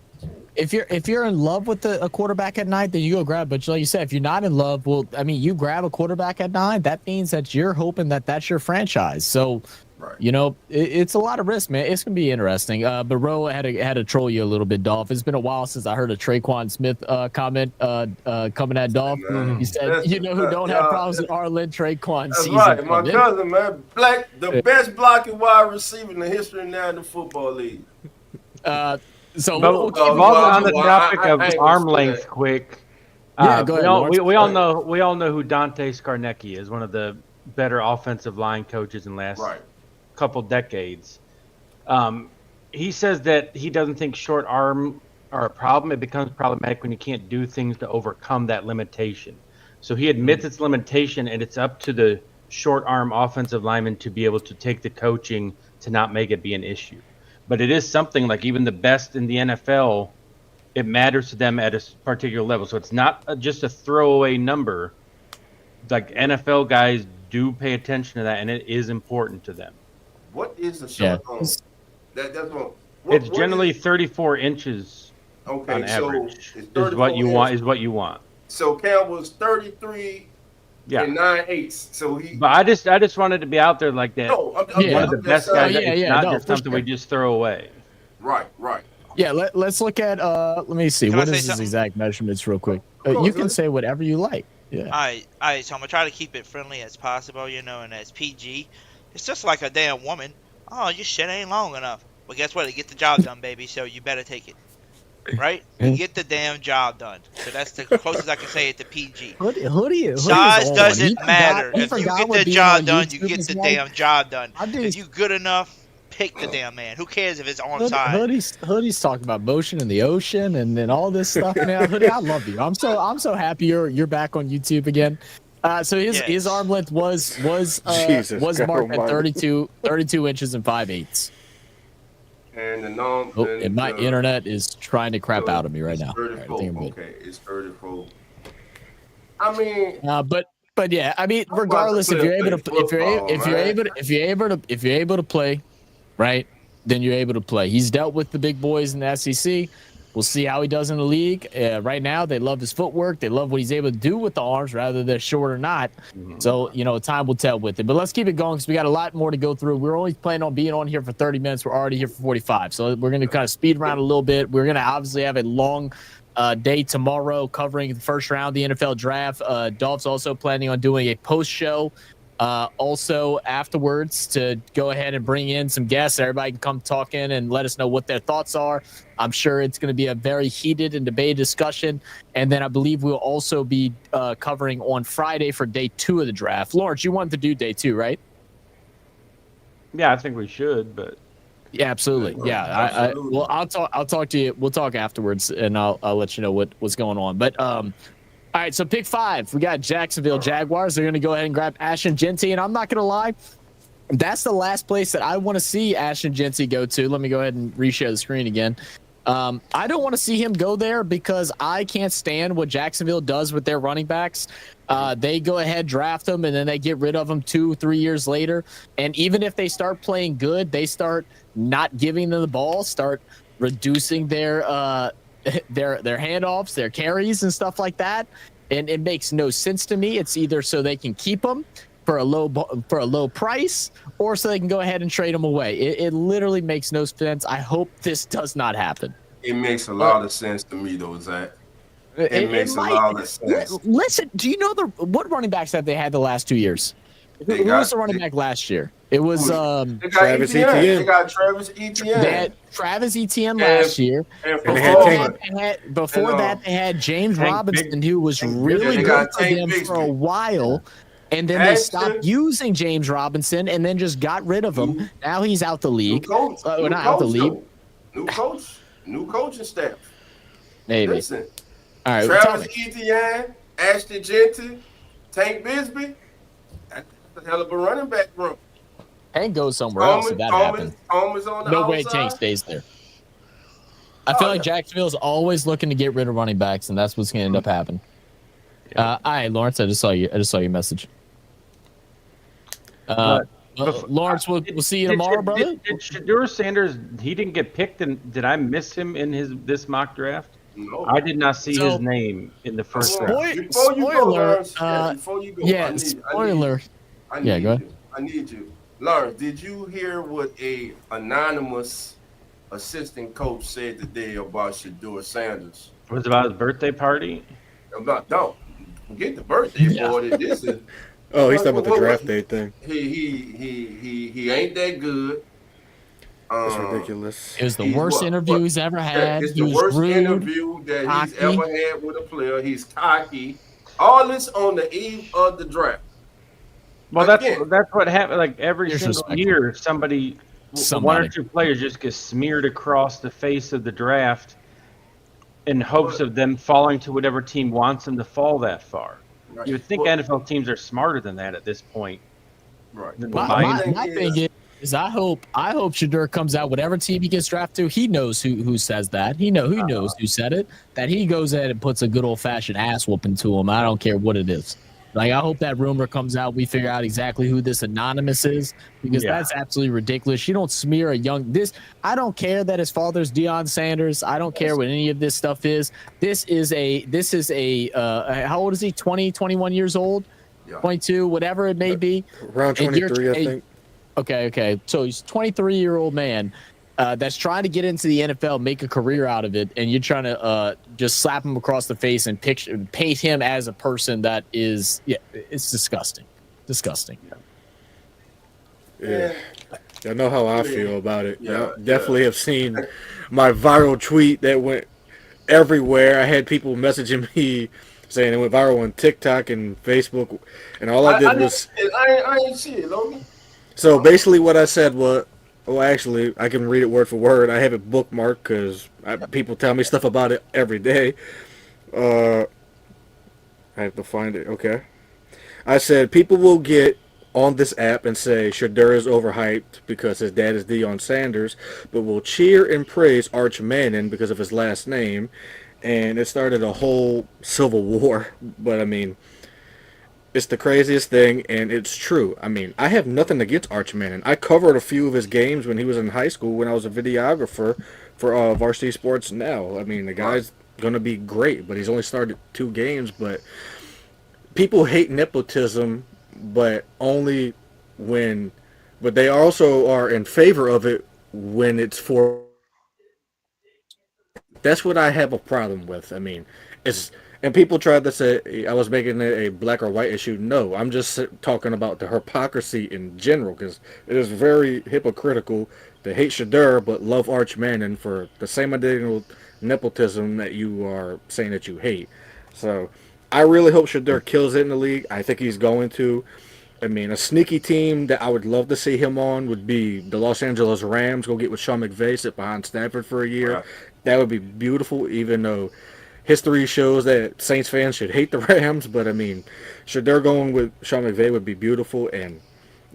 If you're in love with a quarterback at 9, then you go grab. But like you said, if you're not in love, well, I mean, you grab a quarterback at 9. That means that you're hoping that that's your franchise. So, it's a lot of risk, man. It's gonna be interesting. But Ro had to troll you a little bit, Dolph. It's been a while since I heard a Traquan Smith comment coming at Dolph. He said, who don't have problems with Arlen Traquan. That's right, my cousin, man. The best blocking wide receiver in the history of the National Football League. So on the topic of arm length, quick. Yeah, go ahead. We all know who Dante Scarnecchia is, one of the better offensive line coaches in the last couple decades. He says that he doesn't think short arm are a problem. It becomes problematic when you can't do things to overcome that limitation. So he admits its limitation, and it's up to the short arm offensive lineman to be able to take the coaching to not make it be an issue. But it is something like even the best in the NFL it matters to them at a particular level. So it's not just a throwaway number. Like NFL guys do pay attention to that, and it is important to them. What is the short arm? That's what. It's generally 34 inches okay, on average. So is what you want. Is what you want. So Campbell's 33 and 9/8. So he. But I just wanted to be out there like that. No, one of the best guys. It's not just something we just throw away. Right. Yeah, let's look at let me see. What is his exact measurements real quick? You can say whatever you like. Yeah. All right, so I'm gonna try to keep it friendly as possible, and as PG. It's just like a damn woman. Oh, your shit ain't long enough. Well, guess what? It get the job done, baby. So you better take it, right? You get the damn job done. So that's the closest I can say it to PG. Size doesn't matter. If you get the job done, you get the damn job done. If you good enough, pick the damn man. Who cares if it's on side? Hoodie's talking about motion in the ocean and then all this stuff. Man, Hoodie, I love you. I'm so happy you're back on YouTube again. So his arm length was marked at 32 inches and 5/8. And and my internet is trying to crap out of me right now. 34. Okay, it's 34. I mean, but yeah, I mean, regardless, if you're able to play, right, then you're able to play. He's dealt with the big boys in the SEC. We'll see how he does in the league. Right now, they love his footwork. They love what he's able to do with the arms, rather they're short or not. So, time will tell with it. But let's keep it going because we got a lot more to go through. We're only planning on being on here for 30 minutes. We're already here for 45. So we're going to kind of speed around a little bit. We're going to obviously have a long day tomorrow covering the first round of the NFL draft. Dolph's also planning on doing a post show also afterwards to go ahead and bring in some guests. Everybody can come talk in and let us know what their thoughts are. I'm sure it's going to be a very heated and debated discussion. And then I believe we'll also be covering on Friday for day 2 of the draft. Lawrence, you wanted to do day 2, right? Yeah, I think we should, but yeah, absolutely. Yeah, well, I'll talk to you. We'll talk afterwards, and I'll let you know what's going on. But all right, so pick 5. We got Jacksonville Jaguars. They're going to go ahead and grab Ashton Genty, and I'm not going to lie, that's the last place that I want to see Ashton Genty go to. Let me go ahead and reshare the screen again. I don't want to see him go there because I can't stand what Jacksonville does with their running backs. They go ahead, draft them, and then they get rid of them 2-3 years later. And even if they start playing good, they start not giving them the ball, start reducing their handoffs, their carries, and stuff like that. And it makes no sense to me. It's either so they can keep them for a low price, or so they can go ahead and trade them away. It literally makes no sense. I hope this does not happen. It makes a lot of sense to me, though, Zach. It makes a lot of sense. Listen, do you know what running backs have they had the last 2 years? Who was the running back last year? It was Travis Etienne. They got Travis Etienne. They had Travis Etienne last year. And before that, they had James Robinson, who was really good for them for a while. And then they stopped using James Robinson and then just got rid of him. Now he's out the league. New coaching staff. Maybe. Listen, all right, Travis Etienne, Ashton Genty, Tank Bisbee. That's a hell of a running back room. Tank goes somewhere else if that happens. No way Tank stays there. I feel like Jacksonville's always looking to get rid of running backs, and that's what's going to end up happening. All right, Lawrence, I just saw your message. Lawrence, we'll see you tomorrow, brother. Did Shedeur Sanders, he didn't get picked, and did I miss him in this mock draft? No. I did not see his name in the first round. Spoiler. Spoiler. Go ahead. I need you. Lawrence, did you hear what a anonymous assistant coach said today about Shedeur Sanders? Was it about his birthday party? Don't forget the birthday boy. This is. Oh, he's talking about the draft day thing. He ain't that good. That's ridiculous. It was the worst interview he's ever had. It's the worst interview that he's ever had with a player. He's cocky. All this on the eve of the draft. Well, that's what happened. Like every single year, somebody, one or two players just get smeared across the face of the draft in hopes of them falling to whatever team wants them to fall that far. Right. You would think NFL teams are smarter than that at this point. Right. My thing is, is I hope Shadur comes out, whatever team he gets drafted to, he knows who says that. He knows who said it. That he goes ahead and puts a good old fashioned ass whooping to him. I don't care what it is. Like, I hope that rumor comes out. We figure out exactly who this anonymous is, because that's absolutely ridiculous. You don't smear a young this. I don't care that his father's Deion Sanders. I don't care what any of this stuff is. This is a how old is he? 20, 21 years old, 22, whatever it may be. Around 23, I think. Okay. So he's a 23-year-old man that's trying to get into the NFL, make a career out of it, and you're trying to just slap him across the face and paint him as a person that is, it's disgusting. Disgusting. Yeah. I know how I feel about it. I definitely have seen my viral tweet that went everywhere. I had people messaging me saying it went viral on TikTok and Facebook, and all I did was... I ain't see it, Logan. So basically what I said was, well, actually, I can read it word for word. I have it bookmarked because people tell me stuff about it every day. I have to find it. Okay. I said, people will get on this app and say Shadur is overhyped because his dad is Deion Sanders, but will cheer and praise Arch Manning because of his last name. And it started a whole civil war. But, I mean... It's the craziest thing, and it's true. I mean, I have nothing against Arch Manning. I covered a few of his games when he was in high school when I was a videographer for Varsity Sports Now. I mean, the guy's going to be great, but he's only started 2 games. But people hate nepotism, but only when... But they also are in favor of it when it's for... That's what I have a problem with. I mean, it's... And people tried to say I was making it a black or white issue. No, I'm just talking about the hypocrisy in general, because it is very hypocritical to hate Shadur but love Arch Manning for the same identical nepotism that you are saying that you hate. So I really hope Shadur kills it in the league. I think he's going to. I mean, a sneaky team that I would love to see him on would be the Los Angeles Rams. Go get with Sean McVay, sit behind Stanford for a year. That would be beautiful, even though history shows that Saints fans should hate the Rams, but I mean, Shadur going with Sean McVay would be beautiful, and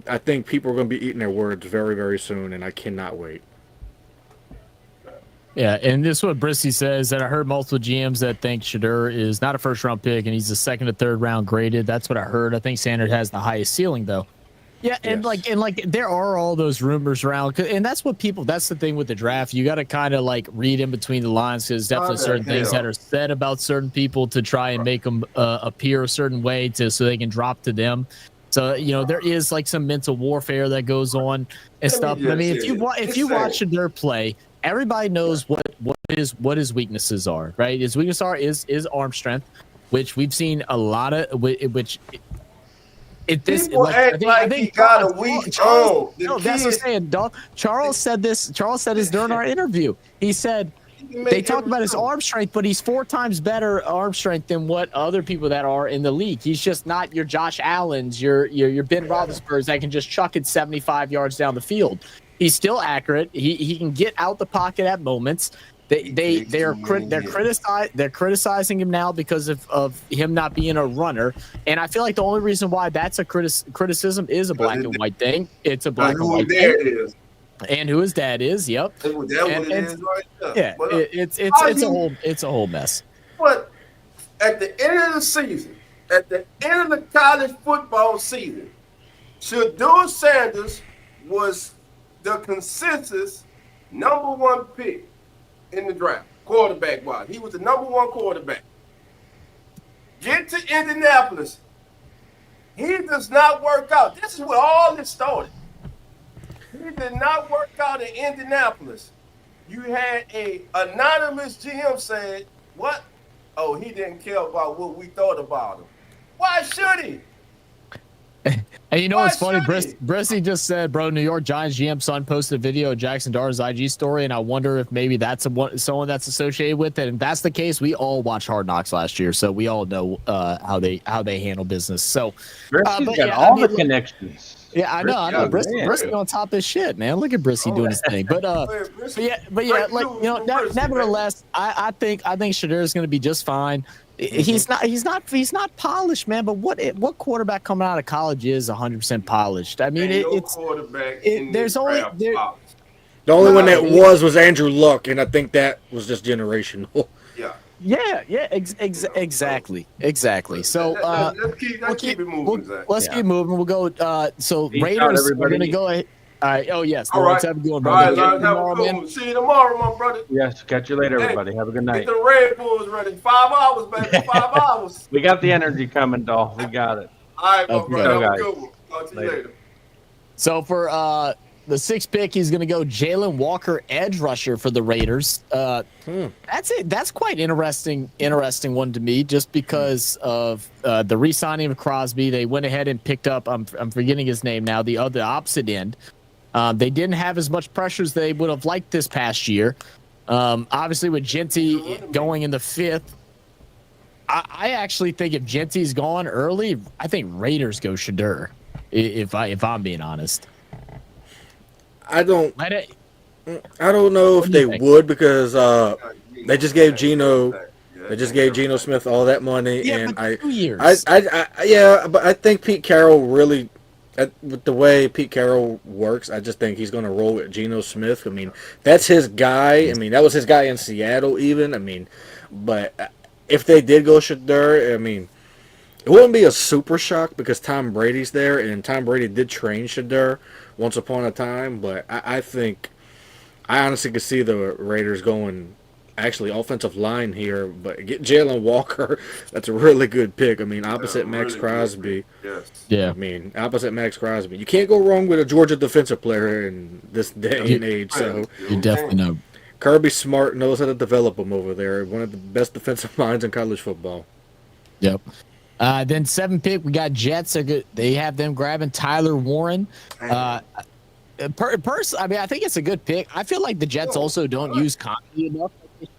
I think people are going to be eating their words very, very soon, and I cannot wait. Yeah, and this is what Brissy says, that I heard multiple GMs that think Shadur is not a first-round pick, and he's a second to third round graded. That's what I heard. I think Sanders has the highest ceiling, though. Yeah, and like there are all those rumors around, and that's what people. That's the thing with the draft. You got to kind of like read in between the lines, because definitely certain things that are said about certain people to try and make them appear a certain way so they can drop to them. So there is like some mental warfare that goes on and stuff. I mean, if you watch Shadur play, everybody knows what his weaknesses are, right? His weaknesses is arm strength, which we've seen a lot of, which. People act like he got a weak toe. No, that's what I'm saying, Dolph. Charles said this during our interview. He said they talk about his arm strength, but he's 4 times better arm strength than what other people that are in the league. He's just not your Josh Allens, your Ben Roethlisbergers that can just chuck it 75 yards down the field. He's still accurate. He can get out the pocket at moments. They're criticizing him now because of him not being a runner, and I feel like the only reason why that's a criticism is a black and white thing. It's a black and white thing. And who his dad is. Yep. Yeah. It's a whole mess. But at the end of the season, at the end of the college football season, Shadur Sanders was the consensus #1 pick in the draft, quarterback-wise. He was the #1 quarterback. Get to Indianapolis. He does not work out. This is where all this started. He did not work out in Indianapolis. You had a anonymous GM said, what? Oh, he didn't care about what we thought about him. Why should he? And you know what's funny? Brissy just said, bro, New York Giants GM son posted a video of Jackson Dar's IG story, and I wonder if maybe that's someone that's associated with it. And if that's the case, we all watched Hard Knocks last year, so we all know how they handle business. So, Brissy's got all the connections. Yeah, I know. Brissy on top of his shit, man. Look at Brissy doing his thing. But nevertheless, I think Shadur is going to be just fine. He's not polished, man. But what quarterback coming out of college is 100% polished? I mean, Ain't no it's quarterback in there's this only draft there. polished. The only one No, that was Andrew Luck, and I think that was just generational. Yeah. Yeah, exactly. So Let's keep it moving, Zach. let's keep moving. We'll go. So Peace out, Raiders are everybody. going to go ahead. All right. Oh yes, All Lawrence, right. have a good one, All brother. right, Lance, have a Tomorrow, good man. one. See you tomorrow, my brother. Yes, catch you later, everybody. Have a good night. Get the Red Bulls ready. 5 hours, baby. 5 hours. We got the energy coming, Dolph. We got it. All right, my Okay. brother. Have Guys. a good one. Talk to you Later. later. So for the 6th pick, he's going to go Jalen Walker, edge rusher for the Raiders. That's it. That's quite interesting one to me, just because of the re-signing of Crosby. They went ahead and picked up. I'm forgetting his name now. The opposite end. They didn't have as much pressure as they would have liked this past year. Obviously, with Genty going in the 5th, I actually think if Genty's gone early, I think Raiders go Shadur. If I'm being honest. I don't Let it. know What if do you they think? would, because they just gave Geno Smith all that money, Yeah, and but 2 years. yeah, but I think Pete Carroll really, with the way Pete Carroll works, I just think he's going to roll with Geno Smith. I mean, that's his guy. I mean, that was his guy in Seattle even. I mean, but if they did go Shadur, I mean, it wouldn't be a super shock because Tom Brady's there, and Tom Brady did train Shadur once upon a time. But I think, I honestly could see the Raiders going actually offensive line here, but get Jalen Walker. That's a really good pick. I mean, opposite Max Really Crosby. good. Yes. Yeah. I mean, opposite Max Crosby. You can't go wrong with a Georgia defensive player in this day and age. So You definitely know. Kirby Smart knows how to develop them over there. One of the best defensive minds in college football. Yep. Then 7th pick, we got Jets. They have them grabbing Tyler Warren. I mean, I think it's a good pick. I feel like the Jets also don't use Conklin enough.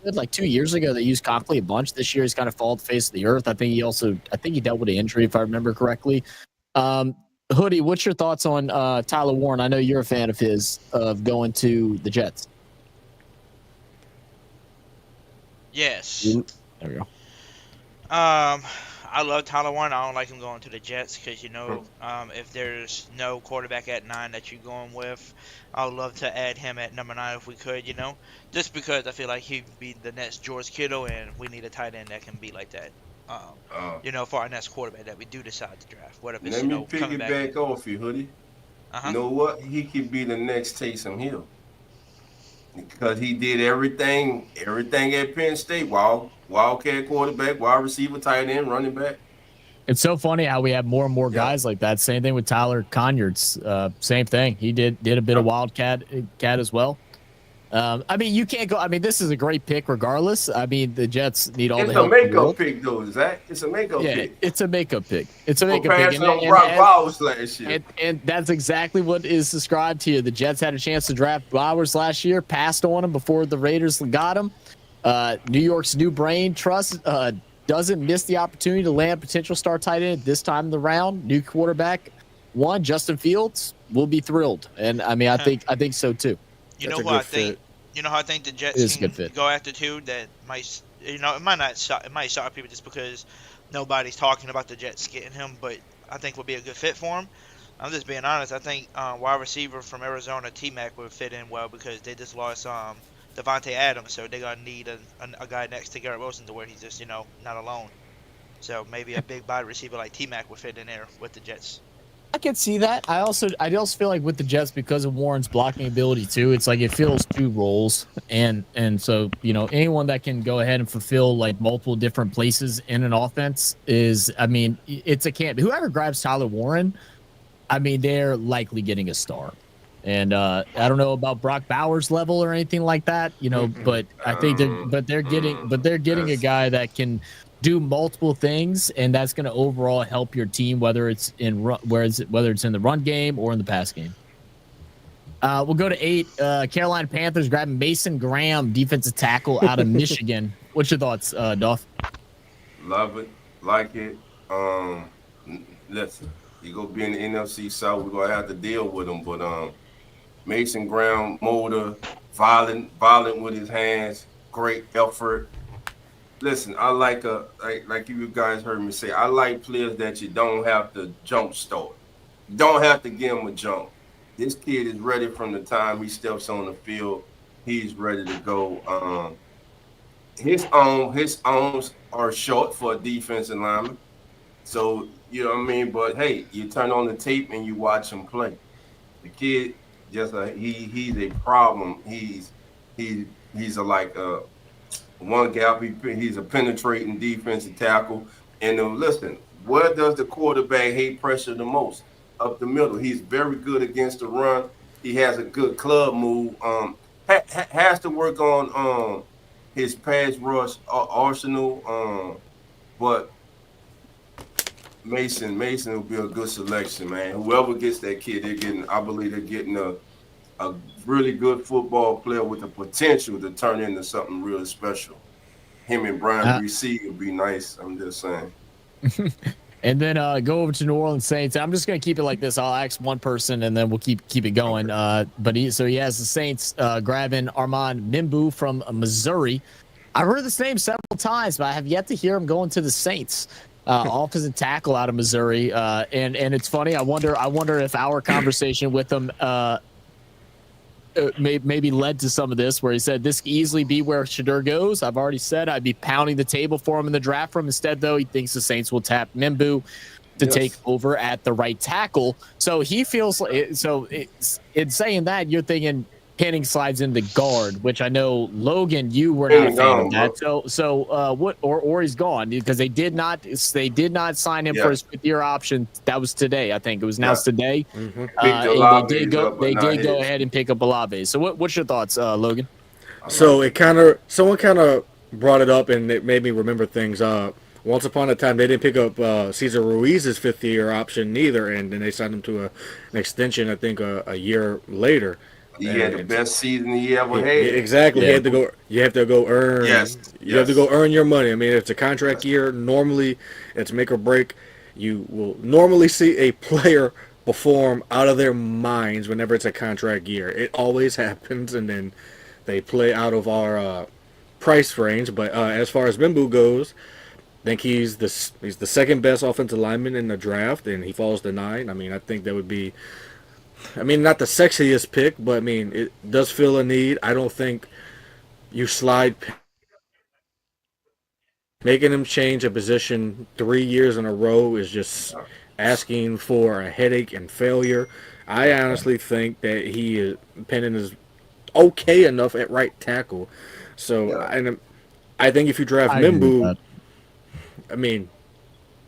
Like 2 years ago, they used Conklin a bunch. This year, he's kind of fallen the face of the earth. I think he dealt with an injury, if I remember correctly. Hoodie, what's your thoughts on Tyler Warren? I know you're a fan of his, of going to the Jets. Yes. There we go. I love Tyler Warren. I don't like him going to the Jets because, if there's no quarterback at 9 that you're going with, I would love to add him at number 9 if we could, just because I feel like he'd be the next George Kittle, and we need a tight end that can be like that, for our next quarterback that we do decide to draft. What if it's, Let me pick coming it back? back off you, Hoodie. Uh-huh. You know what? He could be the next Taysom Hill. Because he did everything at Penn State. Wildcat quarterback, wide receiver, tight end, running back. It's so funny how we have more and more guys like that. Same thing with Tyler Conyards. Same thing. He did a bit of Wildcat as well. I mean, you can't go. I mean, this is a great pick regardless. I mean, the Jets need all the help. It's a makeup pick, though, Zach. It's a makeup pick. Yeah, it's a makeup pick. It's a For makeup pick. passing on Brock Bowers last year. And that's exactly what is described here. The Jets had a chance to draft Bowers last year, passed on him before the Raiders got him. New York's new brain trust doesn't miss the opportunity to land potential star tight end this time in the round. New quarterback, Justin Fields, will be thrilled. And I mean, I think so too. You know who I think the Jets can go after too? That might, it might shock people just because nobody's talking about the Jets getting him, but I think would be a good fit for him. I'm just being honest. I think wide receiver from Arizona, T-Mac, would fit in well because they just lost Devontae Adams, so they're gonna need a guy next to Garrett Wilson to where he's just not alone. So maybe a big body receiver like T-Mac would fit in there with the Jets. I can see that. I also feel like with the Jets, because of Warren's blocking ability too, it's like it fills 2 roles, and so anyone that can go ahead and fulfill like multiple different places in an offense is, I mean, it's a camp. Whoever grabs Tyler Warren, I mean, they're likely getting a star. And I don't know about Brock Bowers level or anything like that, but I think they're getting a guy that can do multiple things, and that's going to overall help your team, whether it's in the run game or in the pass game. We'll go to 8. Carolina Panthers grabbing Mason Graham, defensive tackle out of Michigan. What's your thoughts, Dolph? Love it, like it. Listen, you go be in the NFC South, we're gonna have to deal with them. But Mason Graham, motor, violent with his hands, great effort. listen, I like like you guys heard me say, I like players that you don't have to jump start. You don't have to give him a jump. This kid is ready from the time he steps on the field. He's ready to go. His arms are short for a defensive lineman. So you know what I mean. But hey, you turn on the tape and you watch him play. The kid just he's a problem. He's a like one gap. He's a penetrating defensive tackle. And listen, where does the quarterback hate pressure the most? Up the middle. He's very good against the run. He has a good club move. Has to work on his pass rush arsenal. But Mason will be a good selection, man. Whoever gets that kid, I believe they're getting a really good football player with the potential to turn into something really special. Him and Brian Bresee would be nice. I'm just saying. And then go over to New Orleans Saints. I'm just gonna keep it like this. I'll ask one person, and then we'll keep it going. Okay. But he has the Saints grabbing Armand Mimbu from Missouri. I've heard this name several times, but I have yet to hear him going to the Saints. Offensive tackle out of Missouri, and it's funny. I wonder if our conversation with him maybe led to some of this, where he said this could easily be where Shedeur goes. I've already said I'd be pounding the table for him in the draft room. Instead, though, he thinks the Saints will tap Mimbu to take over at the right tackle. So he feels like, so in saying that, you're thinking Penning slides into guard, which I know Logan, you were not a fan of that. So what? Or he's gone because they did not sign him for his 5th-year option. That was today, I think it was announced today. Mm-hmm. They did go ahead and pick up Olave. So what's your thoughts, Logan? So someone kind of brought it up, and it made me remember things. Once upon a time, they didn't pick up Cesar Ruiz's 5th-year option neither, and then they signed him to an extension. I think a year later. He had the best season he ever had. Exactly. Yeah. You have to go earn. Yes. You have to go earn your money. I mean, if it's a contract year, normally it's make or break. You will normally see a player perform out of their minds whenever it's a contract year. It always happens, and then they play out of our price range. But as far as Mimbu goes, I think he's the second best offensive lineman in the draft, and he falls to 9. I mean, I think that would be. I mean, not the sexiest pick, but I mean, it does fill a need. I don't think you slide making him change a position 3 years in a row is just asking for a headache and failure. I honestly think that Penning is okay enough at right tackle. So, and I think if you draft Mimbu, I mean,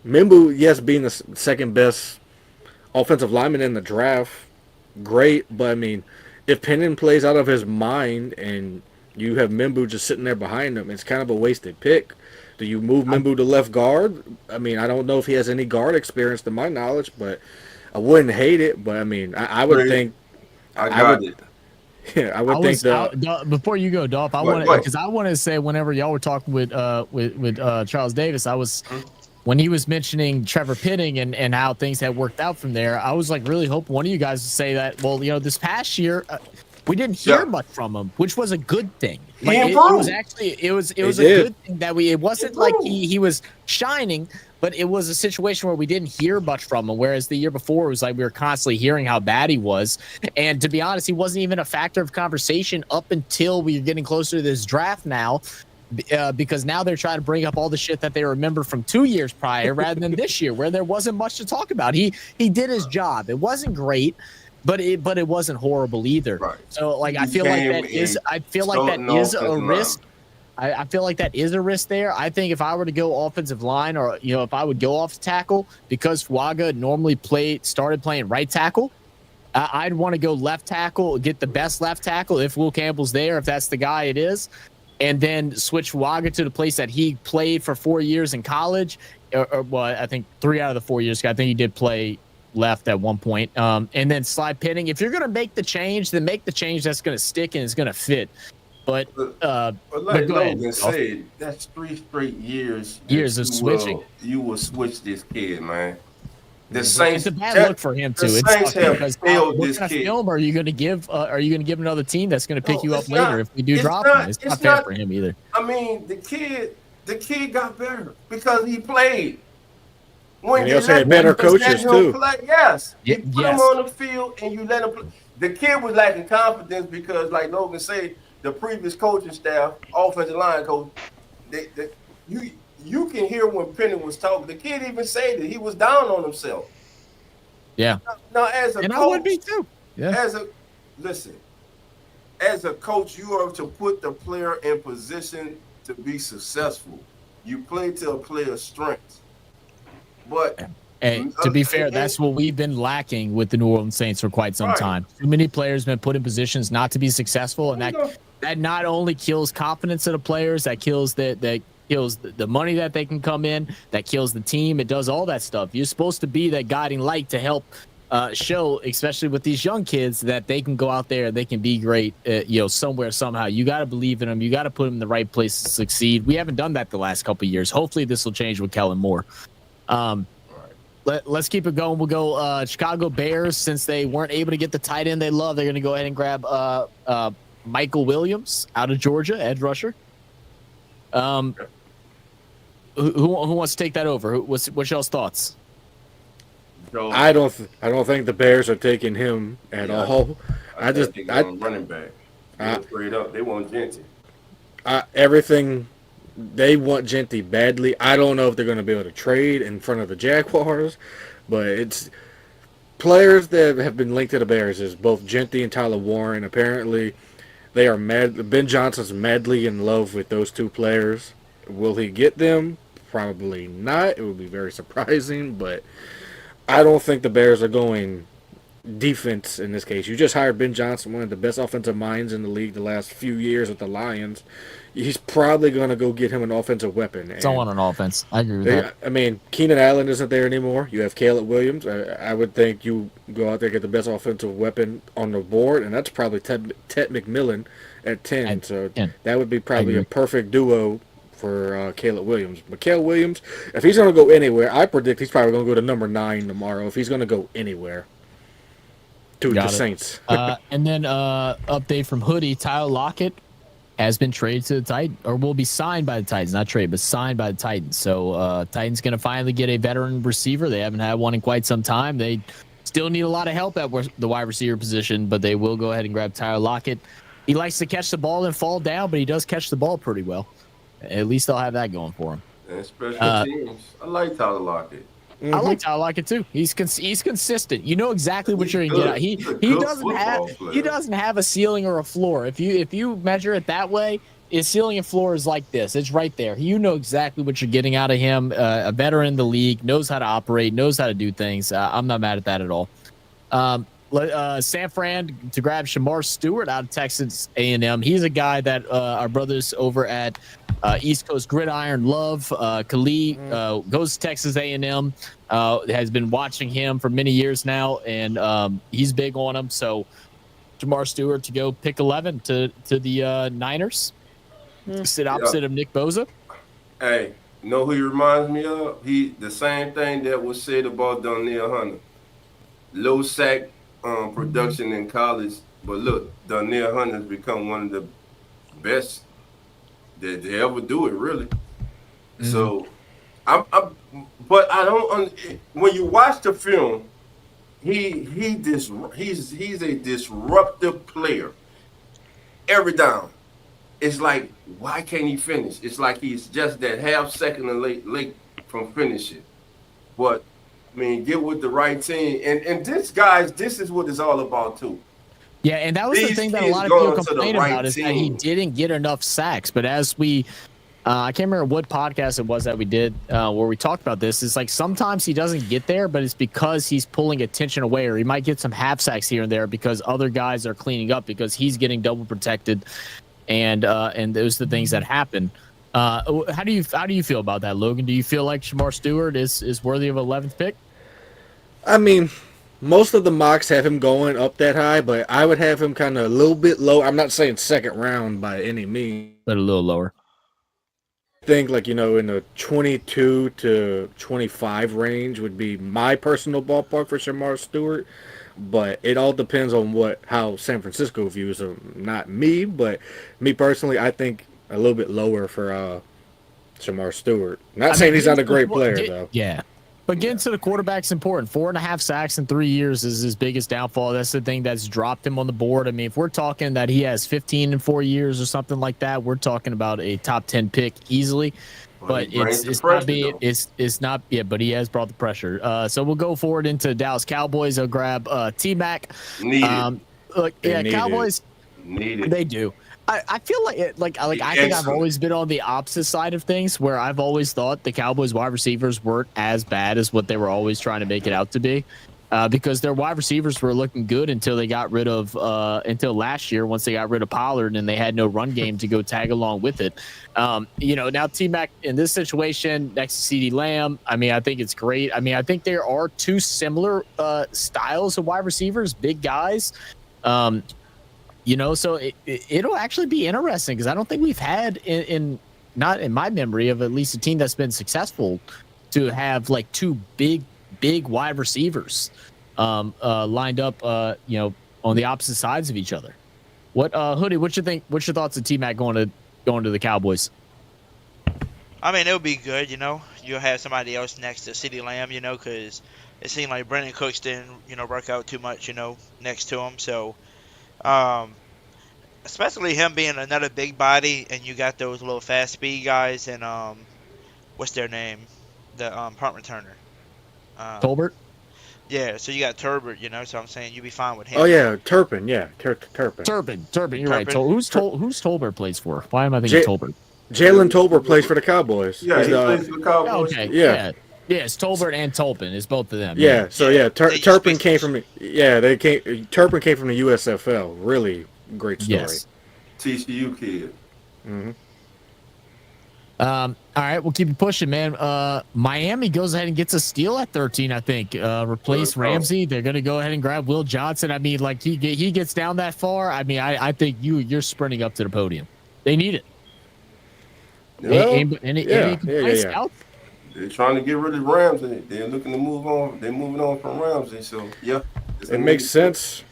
Mimbu, yes, being the second best offensive lineman in the draft, great, but I mean, if Penning plays out of his mind and you have Mimbu just sitting there behind him, it's kind of a wasted pick. Do you move Mimbu to left guard? I mean, I don't know if he has any guard experience to my knowledge, but I wouldn't hate it. But I mean, I would think I would think that before you go, Dolph, I want to say whenever y'all were talking with Charles Davis, when he was mentioning Trevor Penning and how things had worked out from there, I was like really hoping one of you guys would say that, well, you know, this past year we didn't hear much from him, which was a good thing. Like it was a good thing that it wasn't like he was shining, but it was a situation where we didn't hear much from him. Whereas the year before, it was like we were constantly hearing how bad he was. And to be honest, he wasn't even a factor of conversation up until we were getting closer to this draft now. Because now they're trying to bring up all the shit that they remember from 2 years prior rather than this year, where there wasn't much to talk about. He did his job. It wasn't great, but it wasn't horrible either. Right. So like I feel like that is a risk. I feel like that is a risk there. I think if I were to go offensive line, or you know, if I would go off tackle, because Fuaga normally started playing right tackle, I'd want to go left tackle, get the best left tackle if Will Campbell's there, if that's the guy it is. And then switch Fuaga to the place that he played for 4 years in college. Well, I think 3 out of the 4 years. I think he did play left at one point. And then slide Penning. If you're going to make the change, then make the change that's going to stick and is going to fit. But like Logan said, that's 3 straight years. Years of switching. You will switch this kid, man. The Saints, it's a bad look for him too. The Saints have failed this kid. Film are you going to give? Are you going to give another team that's going to pick you up later if we do drop him? It's not fair for him either. I mean, the kid The kid got better because he played. When And he you also had better coaches too. play, yes, you put him Yes. on the field and you let him play. The kid was lacking confidence because, like Logan said, the previous coaching staff, offensive line coach, they you can hear when Penny was talking. The kid even said that he was down on himself. Yeah. Now, as a And coach, I would be too. Yeah. As a coach, you are to put the player in position to be successful. You play to a player's strengths. But And to be fair, that's what we've been lacking with the New Orleans Saints for quite some Right. time. Too many players been put in positions not to be successful, and that not only kills confidence of the players, that kills that kills the money that they can come in, that kills the team. It does all that stuff. You're supposed to be that guiding light to help show, especially with these young kids, that they can go out there, they can be great, somewhere, somehow. You got to believe in them. You got to put them in the right place to succeed. We haven't done that the last couple of years. Hopefully this will change with Kellen Moore. Let's keep it going. We'll go Chicago Bears. Since they weren't able to get the tight end they love, they're going to go ahead and grab Michael Williams out of Georgia, edge rusher. Who wants to take that over? What's y'all's thoughts? I don't think the Bears are taking him at all. I running back. Straight up, they want Genty. Everything. They want Genty badly. I don't know if they're going to be able to trade in front of the Jaguars, but it's players that have been linked to the Bears is both Genty and Tyler Warren. Apparently, they are mad. Ben Johnson's madly in love with those two players. Will he get them? Probably not. It would be very surprising, but I don't think the Bears are going defense in this case. You just hired Ben Johnson, one of the best offensive minds in the league the last few years with the Lions. He's probably going to go get him an offensive weapon. Someone on offense. I agree with that. I mean, Keenan Allen isn't there anymore. You have Caleb Williams. I would think you go out there and get the best offensive weapon on the board, and that's probably Ted McMillan at 10. That would be probably a perfect duo for Caleb Williams. But Caleb Williams, if he's going to go anywhere, I predict he's probably going to go to number 9 tomorrow if he's going to go anywhere. To the Saints. And then update from Hoodie, Tyler Lockett has been traded to the Titans, or will be signed by the Titans, not traded, but signed by the Titans. So Titans going to finally get a veteran receiver. They haven't had one in quite some time. They still need a lot of help at the wide receiver position, but they will go ahead and grab Tyler Lockett. He likes to catch the ball and fall down, but he does catch the ball pretty well. At least they'll have that going for him. And special teams. I like Tyler Lockett. I like Tyler Lockett too. He's consistent. You know exactly what you're gonna get. He doesn't have a ceiling or a floor. If you measure it that way, his ceiling and floor is like this. It's right there. You know exactly what you're getting out of him. A veteran in the league, knows how to operate, knows how to do things. I'm not mad at that at all. San Fran to grab Shamar Stewart out of Texas A&M. He's a guy that our brothers over at East Coast Gridiron love. Khalid goes to Texas A&M, has been watching him for many years now, and he's big on him. So Shamar Stewart to go pick 11 to the Niners. Sit opposite of Nick Bosa. Hey, you know who he reminds me of? The same thing that was said about Donnell Hunter. Low sack production in college, but look, Donnell Hunter has become one of the best that they ever do it, really. Mm-hmm. So, but I don't. When you watch the film, he's a disruptive player. Every down, it's like, why can't he finish? It's like he's just that half second late from finishing. But I mean, get with the right team, and this is what it's all about too. Yeah, and that was the thing that a lot of people complain about is that he didn't get enough sacks. But as I can't remember what podcast it was that we did where we talked about this. It's like sometimes he doesn't get there, but it's because he's pulling attention away, or he might get some half sacks here and there because other guys are cleaning up because he's getting double protected, and those are the things that happen. How do you feel about that, Logan? Do you feel like Shamar Stewart is worthy of 11th pick? I mean, most of the mocks have him going up that high, but I would have him kind of a little bit low. I'm not saying second round by any means, but a little lower. I think in the 22 to 25 range would be my personal ballpark for Shamar Stewart. But it all depends on how San Francisco views him. Not me, but me personally, I think a little bit lower for Shamar Stewart. Not saying he's not a great player, though. Yeah. But getting to the quarterback's important. 4.5 sacks in 3 years is his biggest downfall. That's the thing that's dropped him on the board. I mean, if we're talking that he has 15 in 4 years or something like that, we're talking about a top 10 pick easily. But it's not yeah, but he has brought the pressure. So we'll go forward into Dallas Cowboys. I'll grab T-Mac. Look, yeah, Cowboys they do. I feel like I think I've always been on the opposite side of things, where I've always thought the Cowboys wide receivers weren't as bad as what they were always trying to make it out to be, because their wide receivers were looking good until they got rid of until last year, once they got rid of Pollard and they had no run game to go tag along with it. Now T-Mac in this situation next to CeeDee Lamb, I mean, I think it's great. I mean, I think there are two similar styles of wide receivers, big guys. So it'll actually be interesting, because I don't think we've had not in my memory of at least a team that's been successful to have like two big wide receivers lined up, on the opposite sides of each other. What Hoodie? What you think? What's your thoughts of T-Mac going to the Cowboys? I mean, it'll be good. You'll have somebody else next to CeeDee Lamb. Because it seemed like Brandon Cooks didn't work out too much. Next to him, so. Especially him being another big body, and you got those little fast speed guys, and what's their name? The punt returner. Tolbert? Yeah, so you got Turbert, so I'm saying you'd be fine with him. Oh yeah, Turpin, yeah. Turpin. You're right. Who's Tolbert plays for? Why am I thinking Tolbert? Jalen Tolbert plays for the Cowboys. Yeah, he plays for the Cowboys. Okay. Yeah. Yes, Tolbert and Tolpin is both of them. Yeah, so Turpin came from Turpin came from the USFL. Really great story. Yes. TCU kid. Mm-hmm. All right, we'll keep it pushing, man. Miami goes ahead and gets a steal at 13, I think. Replace Ramsey. They're gonna go ahead and grab Will Johnson. I mean, like he gets down that far. I mean, I think you're sprinting up to the podium. They need it. Yeah. They're trying to get rid of Ramsey. They're looking to move on. They're moving on from Ramsey. So yeah, it makes sense.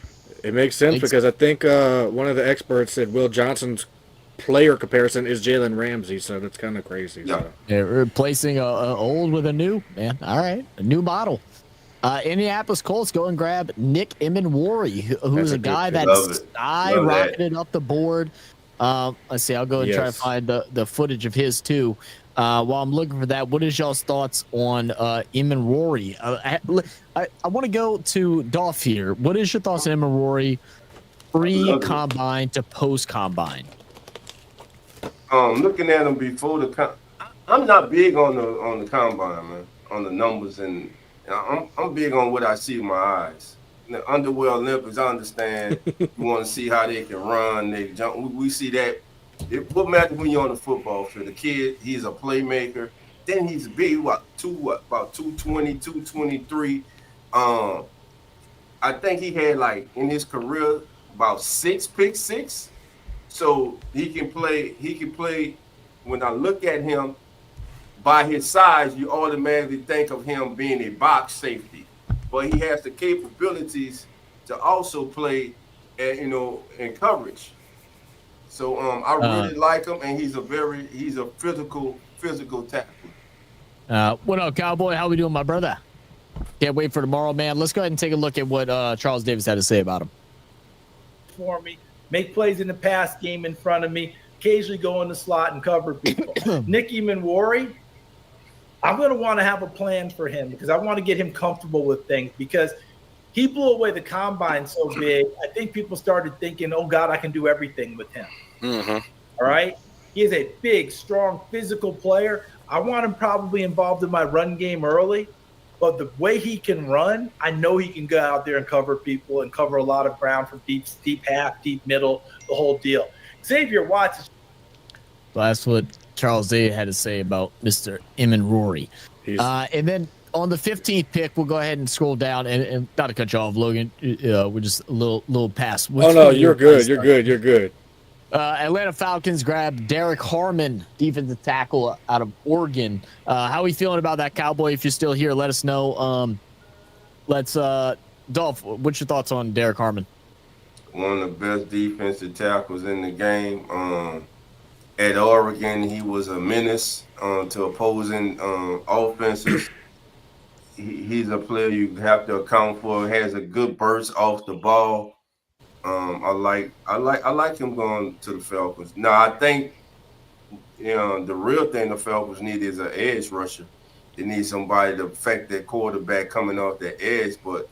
It makes sense because I think one of the experts said Will Johnson's player comparison is Jalen Ramsey, so that's kind of crazy. Yeah, so. They're replacing a old with a new, man. All right, a new model. Indianapolis Colts go and grab Nick Emenwari, who's a guy that skyrocketed up the board. Let's see. I'll go and try to find the footage of his too. While I'm looking for that, what is y'all's thoughts on Emenwari? I want to go to Dolph here. What is your thoughts on Emenwari pre-combine to post-combine? Looking at him before I'm not big on the combine, man. On the numbers, and I'm big on what I see with my eyes. The Underwear Olympics, I understand. You want to see how they can run, they can jump. We see that. What matters when you're on the football field? The kid, he's a playmaker. Then he's big, about 220, 223. I think he had in his career about 6 pick six. So he can play. When I look at him, by his size, you automatically think of him being a box safety. But he has the capabilities to also play, in coverage. So I really like him, and he's a physical tackler. What up, Cowboy? How we doing, my brother? Can't wait for tomorrow, man. Let's go ahead and take a look at what Charles Davis had to say about him. For me, make plays in the pass game in front of me, occasionally go in the slot and cover people. Nick Emenwari, I'm going to want to have a plan for him because I want to get him comfortable with things because he blew away the combine so big. I think people started thinking, oh, God, I can do everything with him. Mm-hmm. All right? He is a big, strong, physical player. I want him probably involved in my run game early. But the way he can run, I know he can go out there and cover people and cover a lot of ground from deep half, deep middle, the whole deal. Xavier Watts. Well, that's what Charles Davis had to say about Mr. Emenwari. And then on the 15th pick, we'll go ahead and scroll down and not to cut you off, Logan. We're just a little past. No, you're good. You're good. Atlanta Falcons grab Derek Harmon, defensive tackle out of Oregon. How are we feeling about that, Cowboy? If you're still here, let us know. Dolph, what's your thoughts on Derek Harmon? One of the best defensive tackles in the game. At Oregon, he was a menace to opposing offenses. He's a player you have to account for. Has a good burst off the ball. I like him going to the Falcons. Now I think the real thing the Falcons need is an edge rusher. They need somebody to affect that quarterback coming off that edge. But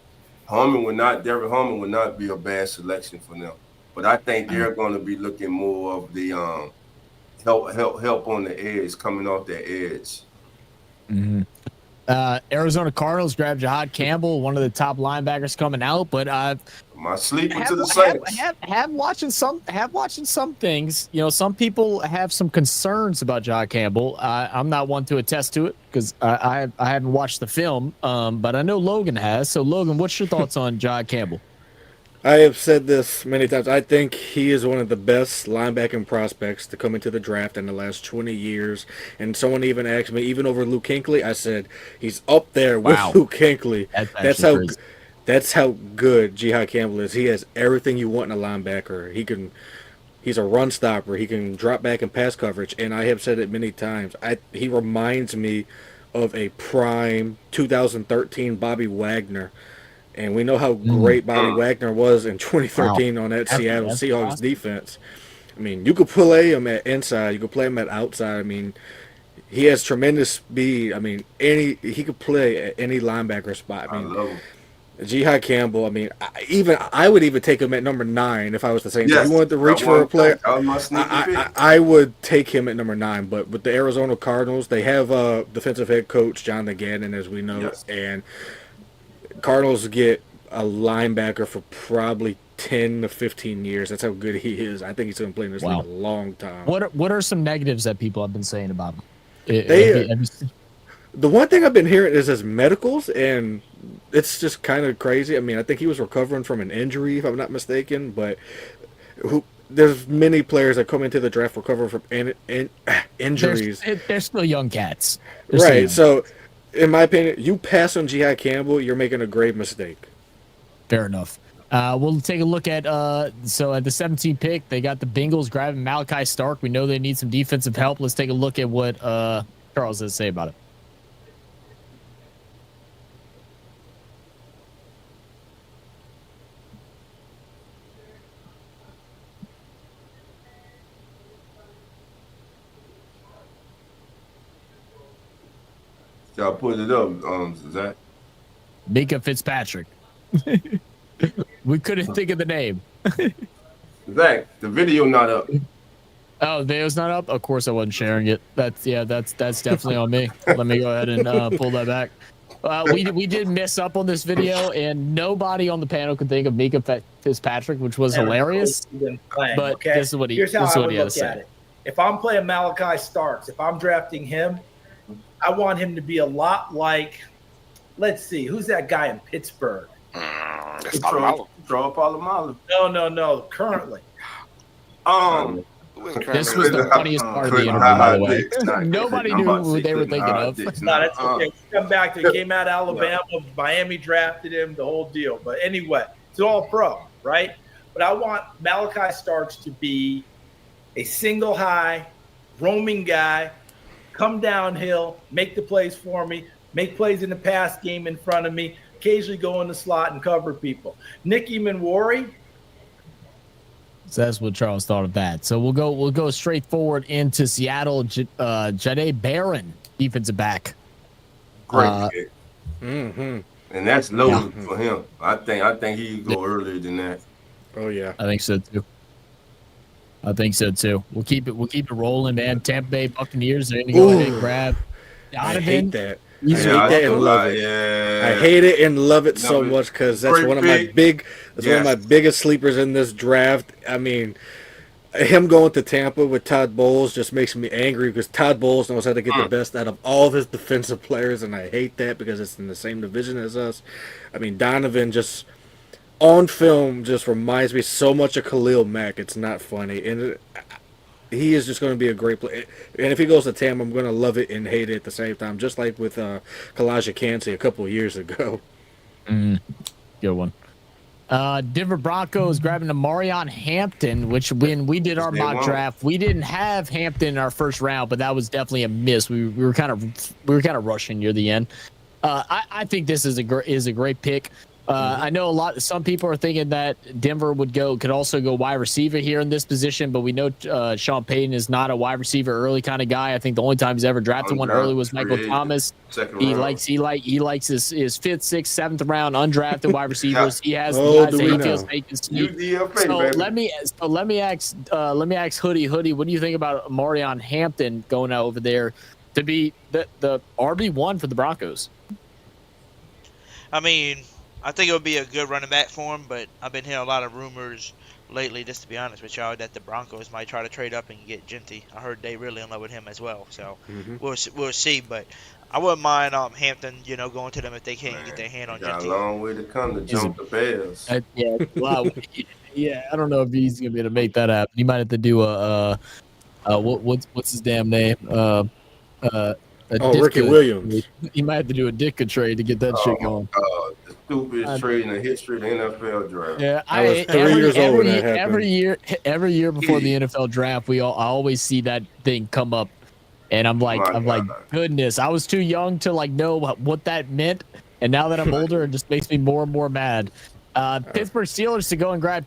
Derrick Harmon would not be a bad selection for them. But I think they're going to be looking more of the help on the edge, coming off that edge. Mm-hmm. Arizona Cardinals grabbed Jahad Campbell, one of the top linebackers coming out, but my sleeper to the Saints. Have watching some things. You know, some people have some concerns about Jahad Campbell. I'm not one to attest to it because I haven't watched the film, but I know Logan has. So Logan, what's your thoughts on Jahad Campbell? I have said this many times. I think he is one of the best linebacking prospects to come into the draft in the last 20 years. And someone even asked me, even over Luke Kuechly, I said he's up there with Luke Kuechly. That's how good Jahad Campbell is. He has everything you want in a linebacker. He's a run stopper. He can drop back and pass coverage. And I have said it many times. He reminds me of a prime 2013 Bobby Wagner. And we know how great Bobby Wagner was in 2013 on that Seattle Seahawks defense. I mean, you could play him at inside. You could play him at outside. I mean, he has tremendous speed. I mean, he could play at any linebacker spot. I mean, Jahad Campbell, I mean, I would even take him at number 9 if I was the Saints. If you wanted to reach for a player, I would take him at number 9. But with the Arizona Cardinals, they have defensive head coach John Gannon, as we know, and Cardinals get a linebacker for probably 10 to 15 years. That's how good he is. I think he's going to play in this league a long time. What are some negatives that people have been saying about him? The one thing I've been hearing is his medicals, and it's just kind of crazy. I mean, I think he was recovering from an injury, if I'm not mistaken, but there's many players that come into the draft recovering from injuries. They're still young cats. Right, so in my opinion, you pass on Jahad Campbell, you're making a grave mistake. Fair enough. We'll take a look at so at the 17th pick, they got the Bengals grabbing Malachi Stark. We know they need some defensive help. Let's take a look at what Charles has to say about it. Y'all put it up, Zach. Mika Fitzpatrick. We couldn't think of the name. Zach, the video not up. Oh, the video's not up? Of course I wasn't sharing it. That's definitely on me. Let me go ahead and pull that back. We did miss up on this video, and nobody on the panel could think of Mika Fitzpatrick, which was hilarious. But this is what he Here's how I would had to look say. at it. If I'm playing Malachi Starks, if I'm drafting him, I want him to be a lot like, let's see, who's that guy in Pittsburgh? Polamalu. No, currently. This was the funniest part of the interview, by the way. Nobody knew who they were thinking of. No, that's okay. Come back to it. Came out of Alabama. Miami drafted him, the whole deal. But anyway, it's all pro, right? But I want Malachi Starks to be a single high, roaming guy, come downhill, make the plays for me, make plays in the pass game in front of me, occasionally go in the slot and cover people. Nicky Manwari. So that's what Charles thought of that. So we'll go straight forward into Seattle. Jahdae Barron, defensive back. Great pick. And that's low for him. I think he could go earlier than that. Oh yeah, I think so too. We'll keep it rolling, man. Tampa Bay Buccaneers, they're gonna go ahead and grab Donovan. I hate that. I hate it and love it so much because that's one of my biggest sleepers in this draft. I mean, him going to Tampa with Todd Bowles just makes me angry because Todd Bowles knows how to get the best out of all of his defensive players, and I hate that because it's in the same division as us. I mean, Donovan just on film just reminds me so much of Khalil Mack. It's not funny, and he is just going to be a great player. And if he goes to Tampa, I'm going to love it and hate it at the same time, just like with Kalijah Kancey a couple of years ago. Good one. Denver Broncos grabbing a Marion Hampton, which when we did our mock draft, we didn't have Hampton in our first round, but that was definitely a miss. We were kind of rushing near the end. I think this is a great pick. I know some people are thinking that Denver could also go wide receiver here in this position, but we know Sean Payton is not a wide receiver early kind of guy. I think the only time he's ever drafted one early was Michael Thomas. He likes his fifth, sixth, seventh round undrafted wide receivers. He has guys that he feels they can sneak. So let me ask Hoodie, what do you think about Marion Hampton going out over there to be the RB1 for the Broncos? I mean, I think it would be a good running back for him, but I've been hearing a lot of rumors lately, just to be honest with y'all, that the Broncos might try to trade up and get Genty. I heard they really in love with him as well, so we'll see. But I wouldn't mind Hampton, going to them if they can't get their hand on got Genty. a long way to come to jump the Bears. Yeah, I don't know if he's gonna be able to make that happen. He might have to do what's his damn name? Ricky Williams. He might have to do a Ditka trade to get that shit going. The stupidest trade in the history of the NFL draft. Yeah, I was 3 years old when that happened. Every year before the NFL draft, I always see that thing come up, and I'm like, goodness, I was too young to know what that meant, and now that I'm older, it just makes me more and more mad. Pittsburgh Steelers to go and grab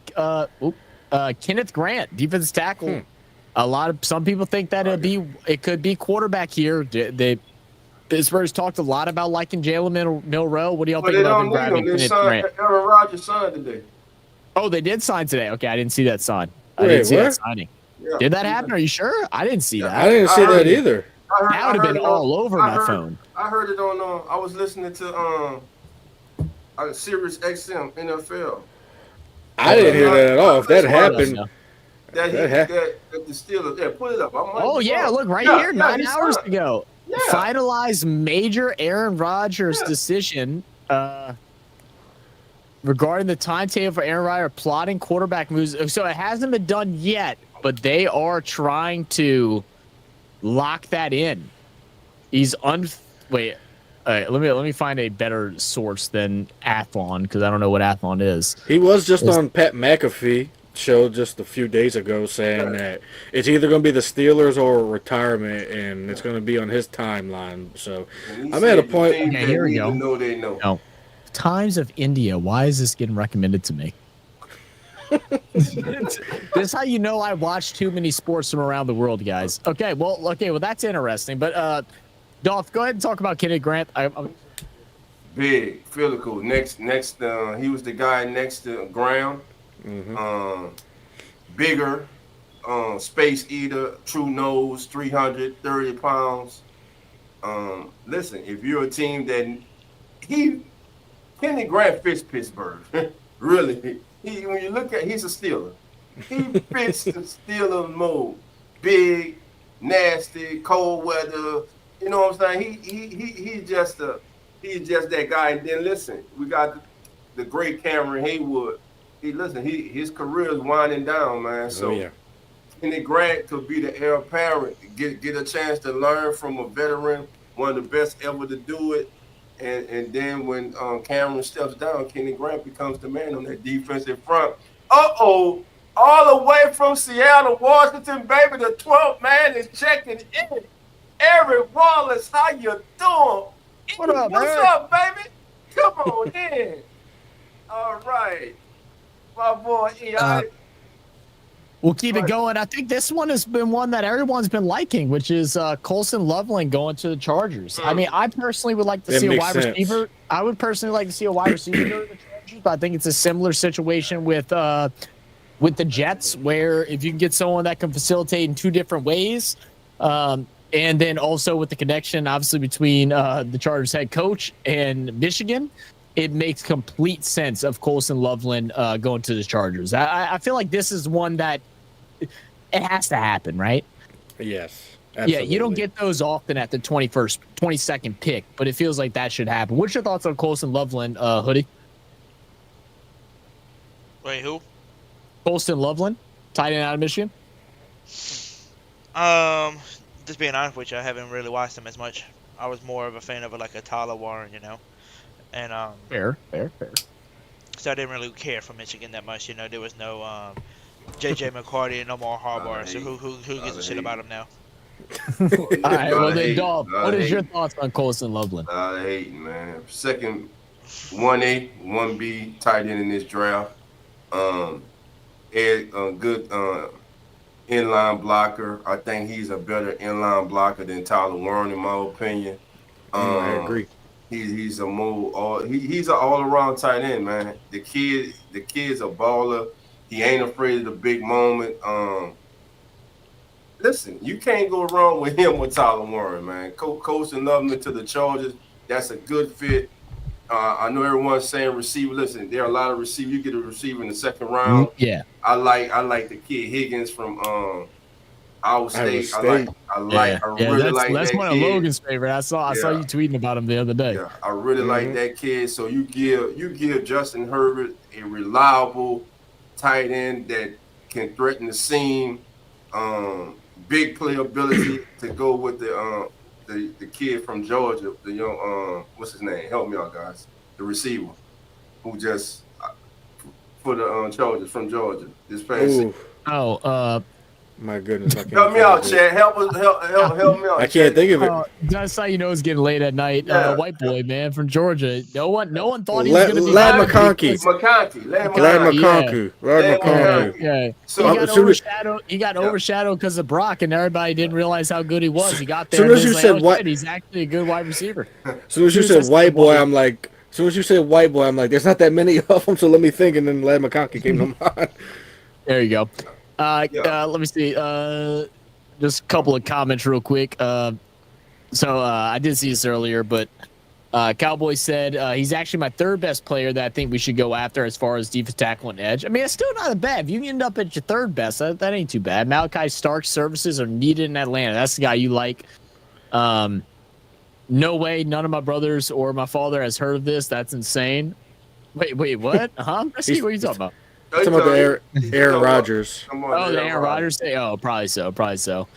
Kenneth Grant, defensive tackle. Some people think that it could be quarterback here. Pittsburgh's talked a lot about liking Jalen Milroe. What do y'all think about them grabbing Kenneth Grant? Aaron Rodgers signed today. Oh, they did sign today. Okay, I didn't see that sign. I didn't see that signing. Yeah. Did that happen? Are you sure? I didn't see that. I didn't see that either. That would have been all over my phone. I heard it on. I was listening to Sirius XM NFL. I didn't hear that at all. If that happened. That the Steelers. Yeah, put it up. Look right here. 9 hours ago. Yeah. Finalized major Aaron Rodgers decision regarding the timetable for Aaron Rodgers plotting quarterback moves. So it hasn't been done yet, but they are trying to lock that in. He's wait. Let me find a better source than Athlon because I don't know what Athlon is. He was just on Pat McAfee show just a few days ago saying that it's either going to be the Steelers or retirement, and it's going to be on his timeline. So I'm at a point. Yeah, here we go. They know. No. Times of India. Why is this getting recommended to me? This is how you know I watch too many sports from around the world, guys. Okay, well, that's interesting. But Dolph, go ahead and talk about Kenneth Grant. Big, physical. Next, he was the guy next to Graham. Bigger, space eater, true nose, 330 pounds. Listen, if you're a team that Kenny Grant fits Pittsburgh, really. When you look at, he's a Steeler. He fits the Steeler mold. Big, nasty, cold weather. You know what I'm saying? He's just that guy. And then listen, we got the great Cameron Haywood. His career is winding down, man. So Kenny Grant could be the heir apparent, get a chance to learn from a veteran, one of the best ever to do it. And then when Cameron steps down, Kenny Grant becomes the man on that defensive front. All the way from Seattle, Washington, baby, the 12th man is checking in. Eric Wallace, how you doing? What's up, baby? Come on in. All right. My boy, we'll keep it going. I think this one has been one that everyone's been liking, which is Colson Loveland going to the Chargers. I mean, I personally would like to see a wide receiver. I would personally like to see a wide receiver go to the Chargers, but I think it's a similar situation with the Jets, where if you can get someone that can facilitate in two different ways, and then also with the connection, obviously, between the Chargers head coach and Michigan, it makes complete sense of Colson Loveland going to the Chargers. I feel like this is one that it has to happen, right? Yes. Absolutely. Yeah, you don't get those often at the 22nd pick, but it feels like that should happen. What's your thoughts on Colson Loveland, Hoodie? Wait, who? Colson Loveland, tight end out of Michigan. Just being honest with you, I haven't really watched him as much. I was more of a fan of a Tyler Warren, And fair. because I didn't really care for Michigan that much. You know, there was no J.J. McCarty and no more Harbaugh. So who gives a shit about him now? All right, well then, Dolph, what is your hate. thoughts on Colson Loveland? I hate, man. Second, 1A, 1B tight end in this draft. Good inline blocker. I think he's a better inline blocker than Tyler Warren, in my opinion. I agree. He's a he's an all around tight end, man. The kid's a baller. He ain't afraid of the big moment. Listen, you can't go wrong with him with Tyler Warren, man. Colson Loveland to the Chargers. That's a good fit. I know everyone's saying receiver. Listen, there are a lot of receivers. You get a receiver in the second round. Yeah. I like the kid Higgins from Iowa State. I really like that's that one kid. of Logan's favorite. I saw you tweeting about him the other day. Yeah, I really like that kid. So you give Justin Herbert a reliable tight end that can threaten the seam, big playability to go with the kid from Georgia, the young what's his name? Help me out, guys. The receiver who just for the Chargers from Georgia this past season. My goodness! Help me out, Chad. Help me out. I can't think of it. That's how you know it's getting late at night. White boy, man, from Georgia. No one thought he was going to be. Lad McConkey. Yeah. So he got overshadowed because of Brock, and everybody didn't realize how good he was. He got there. Soon as you said he's actually a good wide receiver. As soon as you said white boy, I'm like, there's not that many of them, so let me think, and then Lad McConkey came to mind. There you go. Let me see. Just a couple of comments real quick. So I did see this earlier, but Cowboy said he's actually my third best player that I think we should go after as far as defense tackle and edge. I mean, it's still not bad. If you end up at your third best, that ain't too bad. Malachi Stark's services are needed in Atlanta. That's the guy you like. No way, none of my brothers or my father has heard of this. That's insane. Wait, what? Huh? What are you talking about? Talking about the Aaron Rodgers. The Aaron Rodgers thing? Oh, probably so.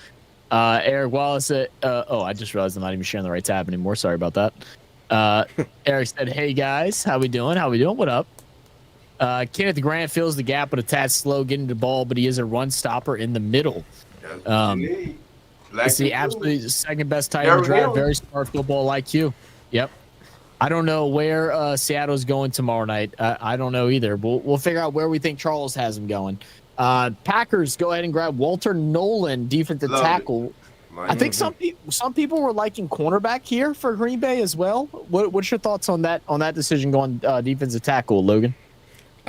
Eric Wallace said, I just realized I'm not even sharing the right tab anymore. Sorry about that. Eric said, hey, guys, how we doing? What up? Kenneth Grant fills the gap, but a tad slow getting the ball, but he is a run stopper in the middle. It's the absolutely second best tight end draft. Very smart football IQ. Yep. I don't know where Seattle's going tomorrow night. I don't know either. We'll figure out where we think Charles has him going. Packers go ahead and grab Walter Nolan, defensive tackle. I think some people were liking cornerback here for Green Bay as well. What's your thoughts on that decision going defensive tackle, Logan?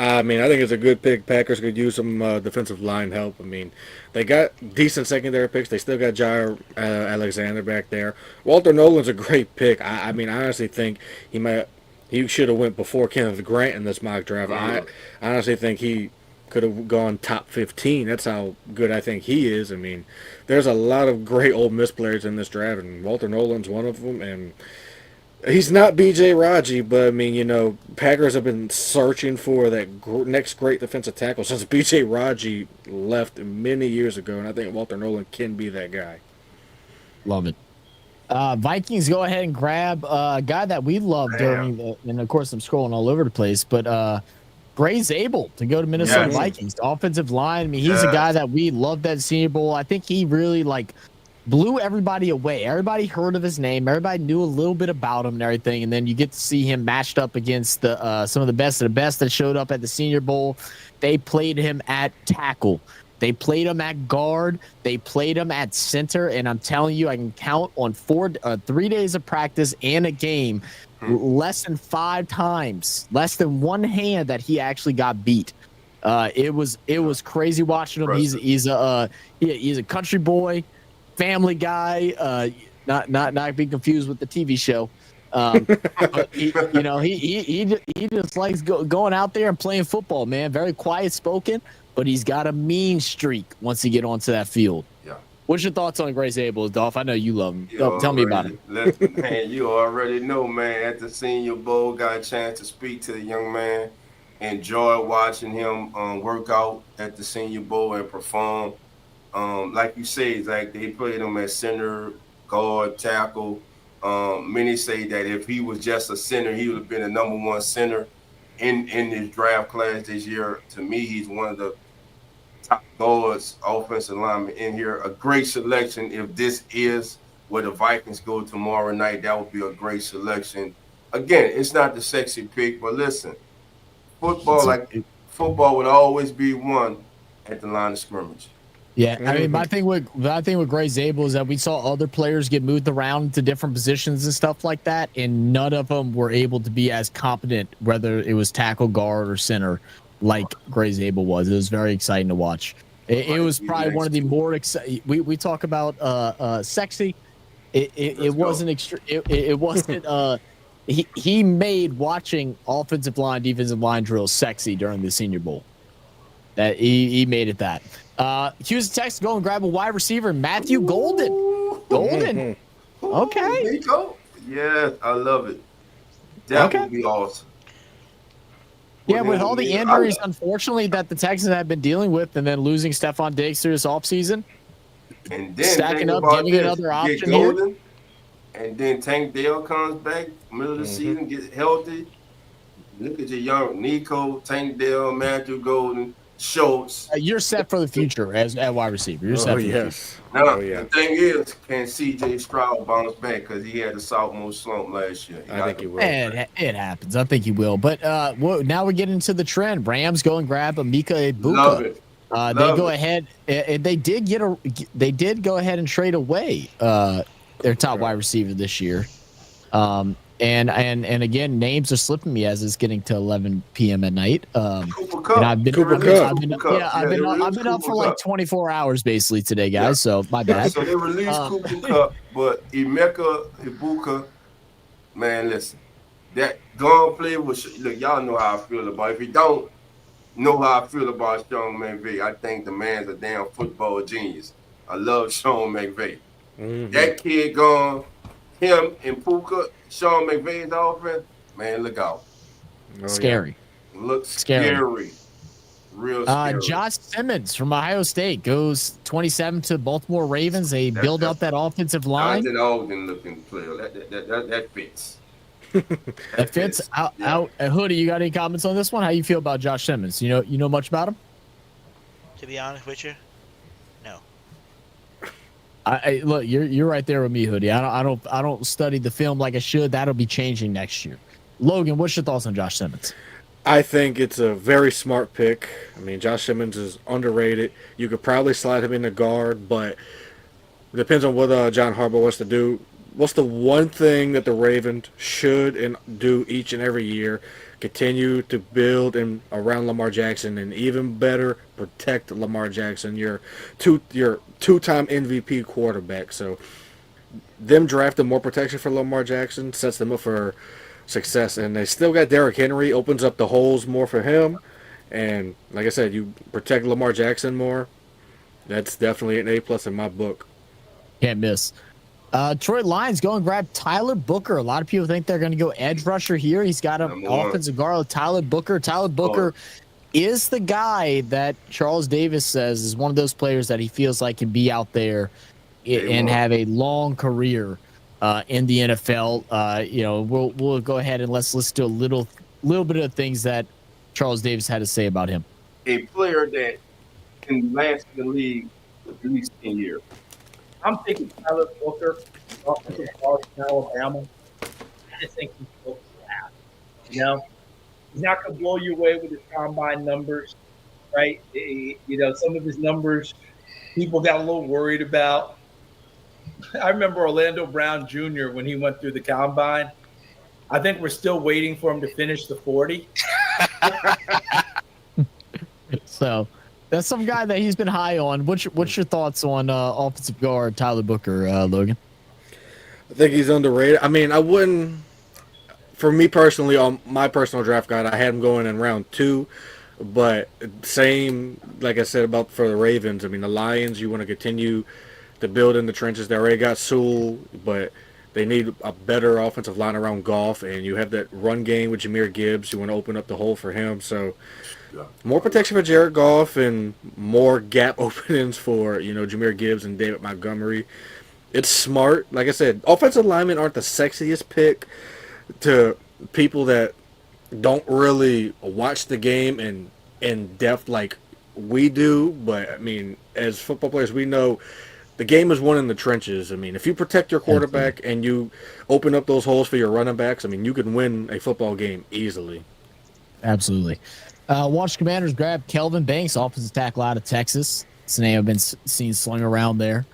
I mean, I think it's a good pick. Packers could use some defensive line help. I mean, they got decent secondary picks. They still got Jair Alexander back there. Walter Nolan's a great pick. I mean, I honestly think he should have went before Kenneth Grant in this mock draft. I honestly think he could have gone top 15. That's how good I think he is. I mean, there's a lot of great Ole Miss players in this draft, and Walter Nolan's one of them. And he's not B.J. Raji, but, I mean, Packers have been searching for that next great defensive tackle since B.J. Raji left many years ago, and I think Walter Nolan can be that guy. Love it. Vikings go ahead and grab a guy that we love and, of course, I'm scrolling all over the place, but Gray Zabel to go to Minnesota Vikings. The offensive line, I mean, he's a guy that we loved at Senior Bowl. I think he really, blew everybody away. Everybody heard of his name. Everybody knew a little bit about him and everything. And then you get to see him matched up against some of the best of the best that showed up at the Senior Bowl. They played him at tackle. They played him at guard. They played him at center. And I'm telling you, I can count on 3 days of practice and a game, less than 5 times, less than one hand that he actually got beat. It was crazy watching him. He's a country boy. Family guy, not be confused with the TV show. But he just likes going out there and playing football, man. Very quiet spoken, but he's got a mean streak once he get onto that field. Yeah. What's your thoughts on Gray Zabel, Dolph? I know you love him. Tell me about him. Listen, man, you already know, man. At the Senior Bowl, got a chance to speak to the young man. Enjoyed watching him work out at the Senior Bowl and perform. Like you say, they played him at center, guard, tackle. Many say that if he was just a center, he would have been a number one center. in this draft class this year. To me, he's one of the top guards, offensive lineman in here. A great selection. If this is where the Vikings go tomorrow night, that would be a great selection. Again, it's not the sexy pick, but listen, football would always be won at the line of scrimmage. Yeah, I mean, my thing with Gray Zabel is that we saw other players get moved around to different positions and stuff like that, and none of them were able to be as competent, whether it was tackle, guard, or center, like Gray Zabel was. It was very exciting to watch. It was probably one of the more exciting. We talk about sexy. It wasn't extreme. It wasn't. He made watching offensive line, defensive line drills sexy during the Senior Bowl. That he made it that. Houston Texans go and grab a wide receiver, Matthew Golden. Golden. Okay. There you go. Yeah, I love it. That would be awesome. Yeah, with all the injuries, unfortunately, that the Texans have been dealing with, and then losing Stephon Diggs through this offseason, and then stacking up, giving another option here. And then Tank Dell comes back middle of the season, gets healthy. Look at your young Nico, Tank Dell, Matthew Golden, Schultz. You're set for the future as at wide receiver. You're set for the future. Now, the thing is, can C.J. Stroud bounce back because he had a sophomore slump last year? I think he will. It happens. I think he will. But now we get into the trend. Rams go and grab Emeka Egbuka. Love it. They go ahead. They did go ahead and trade away their top wide receiver this year. And again, names are slipping me as it's getting to 11 p.m. at night. Cooper Kupp. I've been up for like 24 hours basically today, guys. Yeah. So my bad. So they released Cooper Kupp, but Emeka Egbuka, man, listen, that gun play was look. Y'all know how I feel about it. If you don't know how I feel about Sean McVay, I think the man's a damn football genius. I love Sean McVay. That kid gone. Him and Puka, Sean McVay's offense, man, look out. Scary. Yeah. Looks scary. Real scary. Josh Simmons from Ohio State goes 27 to Baltimore Ravens. They build up that offensive line. That's an Ogden looking player. That fits. That fits. Out. Hoodie, you got any comments on this one? How you feel about Josh Simmons? You know much about him? To be honest with you, no. I look, you're right there with me, Hoodie. I don't study the film like I should. That'll be changing next year. Logan, what's your thoughts on Josh Simmons? I think it's a very smart pick. I mean, Josh Simmons is underrated. You could probably slide him in the guard, but it depends on what John Harbaugh wants to do. What's the one thing that the Ravens should and do each and every year? Continue to build around Lamar Jackson, and even better, protect Lamar Jackson, your two-time MVP quarterback. So them drafting more protection for Lamar Jackson sets them up for success. And they still got Derrick Henry, opens up the holes more for him. And like I said, you protect Lamar Jackson more. That's definitely an A+ in my book. Can't miss. Detroit Lions go and grab Tyler Booker. A lot of people think they're going to go edge rusher here. He's got an offensive guard, Tyler Booker. Tyler Booker is the guy that Charles Davis says is one of those players that he feels like can be out there and have a long career in the NFL. We'll go ahead and let's listen to a little bit of things that Charles Davis had to say about him. A player that can last in the league for at least 10 years. I'm thinking Tyler Booker, offensive guard in Alabama. I just think he's built for that. He's not going to blow you away with his combine numbers, right? Some of his numbers people got a little worried about. I remember Orlando Brown Jr. when he went through the combine. I think we're still waiting for him to finish the 40. So that's some guy that he's been high on. What's your thoughts on offensive guard Tyler Booker, Logan? I think he's underrated. I mean, I wouldn't. For me personally, on my personal draft guide, I had him going in round 2. But same, like I said about for the Ravens. I mean, the Lions, you want to continue to build in the trenches. They already got Sewell, but they need a better offensive line around Goff, and you have that run game with Jahmyr Gibbs. You want to open up the hole for him. So more protection for Jared Goff and more gap openings for, Jahmyr Gibbs and David Montgomery. It's smart. Like I said, offensive linemen aren't the sexiest pick to people that don't really watch the game in depth like we do. But I mean, as football players, we know the game is won in the trenches. I mean, if you protect your quarterback and you open up those holes for your running backs, I mean, you can win a football game easily. Absolutely. Watch Commanders grab Kelvin Banks, offensive tackle out of Texas. It's a name I've been seen slung around there.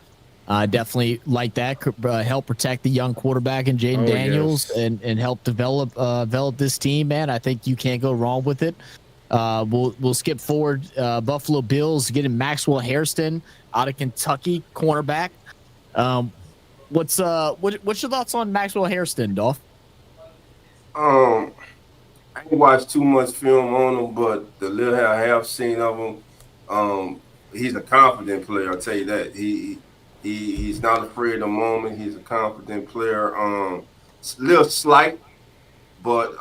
Definitely like that. Could help protect the young quarterback and Jaden Daniels, yes. and help develop this team. Man, I think you can't go wrong with it. We'll skip forward. Buffalo Bills getting Maxwell Hairston out of Kentucky, cornerback. What's your thoughts on Maxwell Hairston, Dolph? I ain't watched too much film on him, but the little I have seen of him, he's a confident player. I'll tell you that. He's not afraid of the moment. He's a confident player. Little slight, but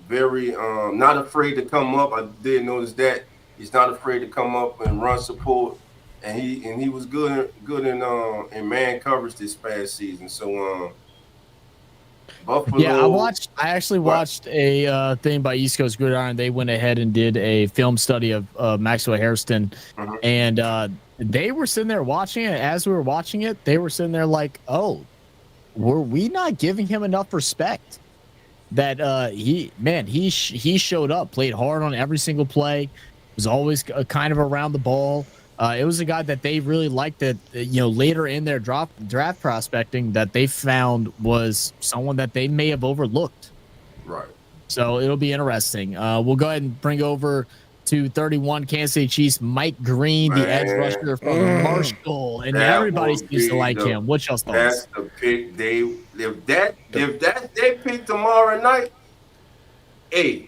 very not afraid to come up. I did notice that he's not afraid to come up and run support, and he was good in man coverage this past season. So Buffalo. Yeah, I actually watched a thing by East Coast Gridiron. They went ahead and did a film study of Maxwell Hairston, and they were sitting there watching it. As we were watching it, they were sitting there like, "Oh, were we not giving him enough respect?" That he showed up, played hard on every single play, was always kind of around the ball. It was a guy that they really liked, that later in their draft prospecting, that they found was someone that they may have overlooked. Right. So it'll be interesting. We'll go ahead and bring over to 31 Kansas City Chiefs Mike Green, the edge rusher from Marshall, and everybody seems to like him. What's your thoughts? That's the pick. If that they pick tomorrow night, I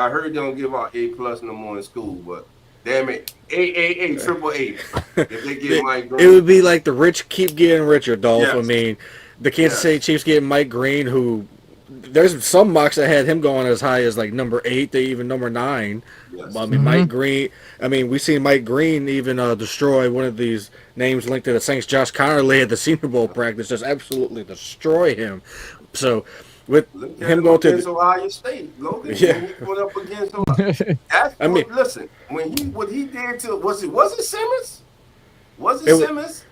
heard they don't give out A+ no more in school, but damn it, triple A. If they get Mike Green, it would be like the rich keep getting richer, Dolph. Yes. I mean, the Kansas City Chiefs getting Mike Green, who there's some mocks that had him going as high as like number 8, they even number 9. Yes. I mean, Mike Green. I mean, we seen Mike Green even destroy one of these names linked to the Saints. Josh Connerly at the Senior Bowl practice, just absolutely destroy him. So with him going to Ohio State, Logan, went up against Ohio. Listen, what he did to was it Simmons? Was it Simmons?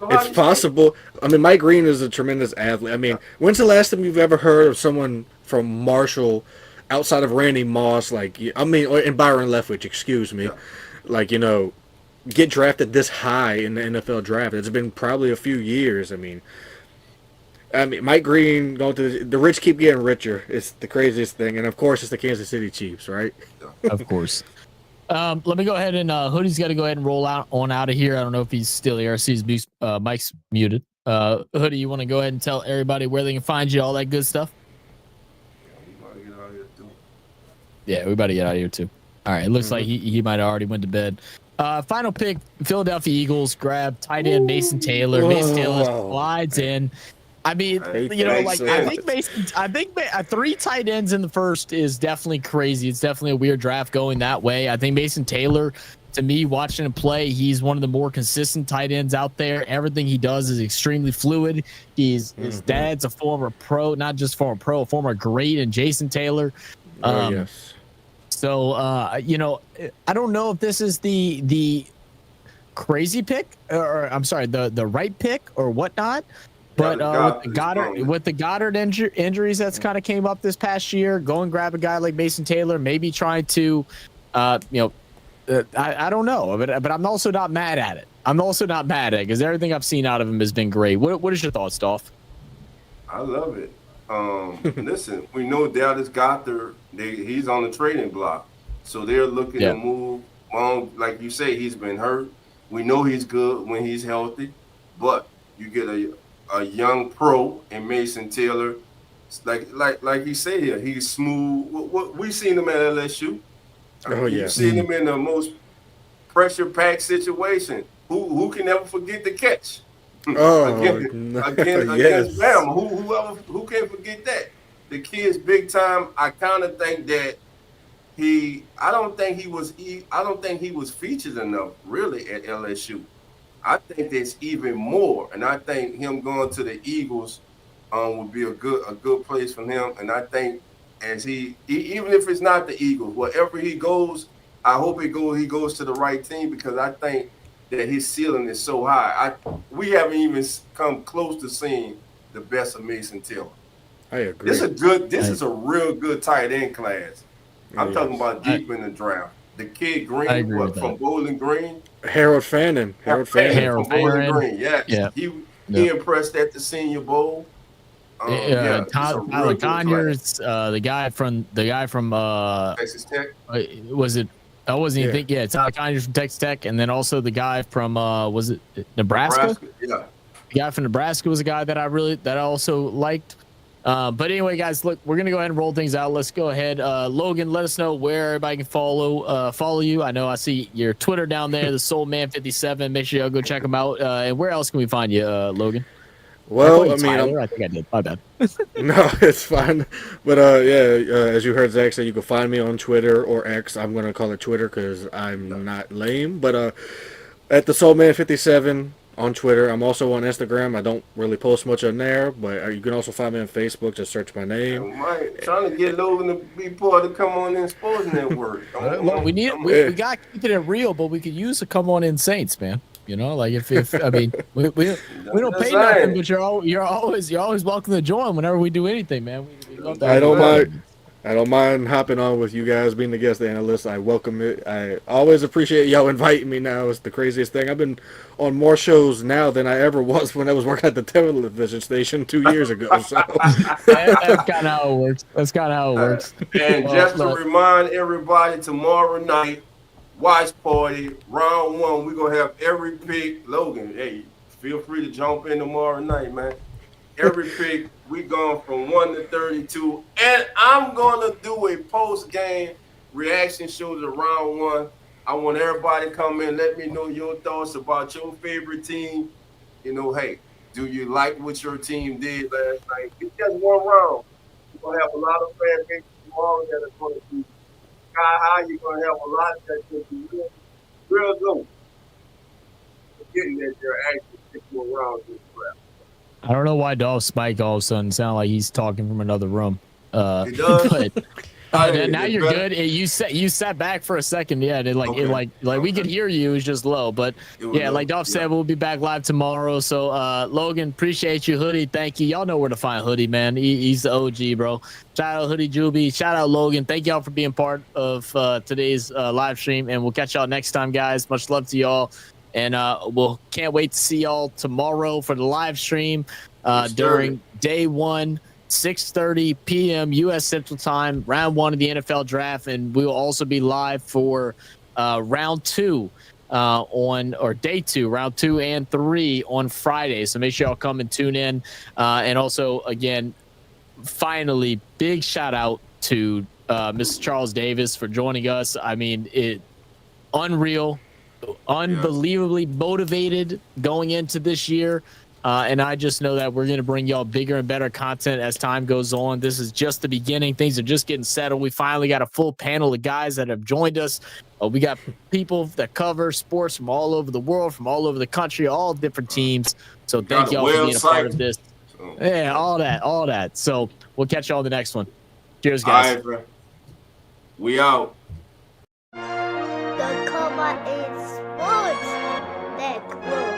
It's possible. I mean, Mike Green is a tremendous athlete. I mean, when's the last time you've ever heard of someone from Marshall, outside of Randy Moss, and Byron Leftwich, excuse me, get drafted this high in the NFL draft? It's been probably a few years. I mean, Mike Green going to the rich keep getting richer. It's the craziest thing, and of course, it's the Kansas City Chiefs, right? Of course. Let me go ahead and Hoodie's got to go ahead and roll out of here. I don't know if he's still here. I see his mic's muted. Hoodie, you want to go ahead and tell everybody where they can find you, all that good stuff? Yeah, we about to get out of here too. All right, it looks like he might have already went to bed. Final pick: Philadelphia Eagles grab tight end Mason Taylor. Mason Taylor slides in. I mean, I think 3 tight ends in the first is definitely crazy. It's definitely a weird draft going that way. I think Mason Taylor, to me, watching him play, he's one of the more consistent tight ends out there. Everything he does is extremely fluid. His dad's a former pro, not just former pro, a former great, and Jason Taylor. Yes. So, I don't know if this is the crazy pick, or I'm sorry, the right pick or whatnot. But with the Goddard injuries that's kind of came up this past year, go and grab a guy like Mason Taylor, maybe trying to, I don't know, but I'm also not mad at it. Because everything I've seen out of him has been great. What is your thoughts, Dolph? I love it. Listen, we know Dallas Goddard, he's on the trading block, so they're looking to move on. Like you say, he's been hurt. We know he's good when he's healthy, but you get a young pro in Mason Taylor, like you say here, he's smooth. We seen him at LSU. You've seen him in the most pressure-packed situation. Who can ever forget the catch? Against Bama. Who can forget that? The kid's big time. I kind of think that I don't think he was featured enough really at LSU. I think there's even more, and I think him going to the Eagles would be a good place for him. And I think as he even if it's not the Eagles, wherever he goes, I hope he goes to the right team, because I think that his ceiling is so high. We haven't even come close to seeing the best of Mason Taylor. I agree. This is a real good tight end class. I'm talking about deep in the draft. The kid Green from Bowling Green. Harold Fannin. From Bowling Green. Yes. Yeah. He impressed at the Senior Bowl. Tyler Conyers, the guy from Texas Tech. Was it? I wasn't even thinking. Yeah, Tyler Conyers from Texas Tech, and then also the guy from was it Nebraska? Yeah. The guy from Nebraska was a guy that I also liked. But anyway, guys, look, we're gonna go ahead and roll things out. Let's go ahead. Logan, let us know where everybody can follow you. I know I see your Twitter down there, the Soul Man 57. Make sure y'all go check him out. And where else can we find you, Logan? Well, I think I did. My bad. No, it's fine. But as you heard Zach say, you can find me on Twitter or X. I'm gonna call it Twitter because I'm not lame. But at the Soul Man 57 on Twitter. I'm also on Instagram. I don't really post much on there, but you can also find me on Facebook. Just search my name. Trying to get Logan to be part of Come On In Sports Network. Look, we got keeping it real, but we could use a Come On In Saints, man. You know, like if I mean, we don't pay nothing, but you're always welcome to join whenever we do anything, man. We love that. I don't mind hopping on with you guys, being the guest analyst. I welcome it. I always appreciate y'all inviting me now. It's the craziest thing. I've been on more shows now than I ever was when I was working at the television station 2 years ago. So that's kind of how it works. That's kind of how it works. And just to remind everybody, tomorrow night, watch party, round one. We're going to have every pick. Logan, hey, feel free to jump in tomorrow night, man. Every pick, we going from 1 to 32. And I'm going to do a post-game reaction show to round one. I want everybody to come in, let me know your thoughts about your favorite team. You know, hey, do you like what your team did last night? It's just one round. We're going to have a lot of fan bases tomorrow that are going to be sky high. You're going to have a lot that's going to be real low. Forgetting that there are actually 6 more rounds in the draft. I don't know why Dolph's mic all of a sudden sound like he's talking from another room. It does. But now you're good. You sat back for a second. Yeah, we could hear you. It was just low. But yeah, like Dolph said, we'll be back live tomorrow. So Logan, appreciate you, Hoodie. Thank you. Y'all know where to find Hoodie, man. He's the OG, bro. Shout out Hoodie Juby. Shout out Logan. Thank y'all for being part of today's live stream, and we'll catch y'all next time, guys. Much love to y'all. And we'll can't wait to see y'all tomorrow for the live stream during day one, 6:30 p.m. U.S. Central Time, round one of the NFL draft. And we will also be live for round two day two, round 2 and 3 on Friday. So make sure y'all come and tune in. And also, again, finally, big shout out to Mr. Charles Davis for joining us. I mean, unreal. Unbelievably motivated going into this year, and I just know that we're going to bring y'all bigger and better content as time goes on. This is just the beginning. Things are just getting settled. We finally got a full panel of guys that have joined us. We got people that cover sports from all over the world, from all over the country, all different teams. So thank y'all for being a part of this. Yeah, all that. So we'll catch y'all in the next one. Cheers, guys. All right, bro. We out. The Come On In Sports Network.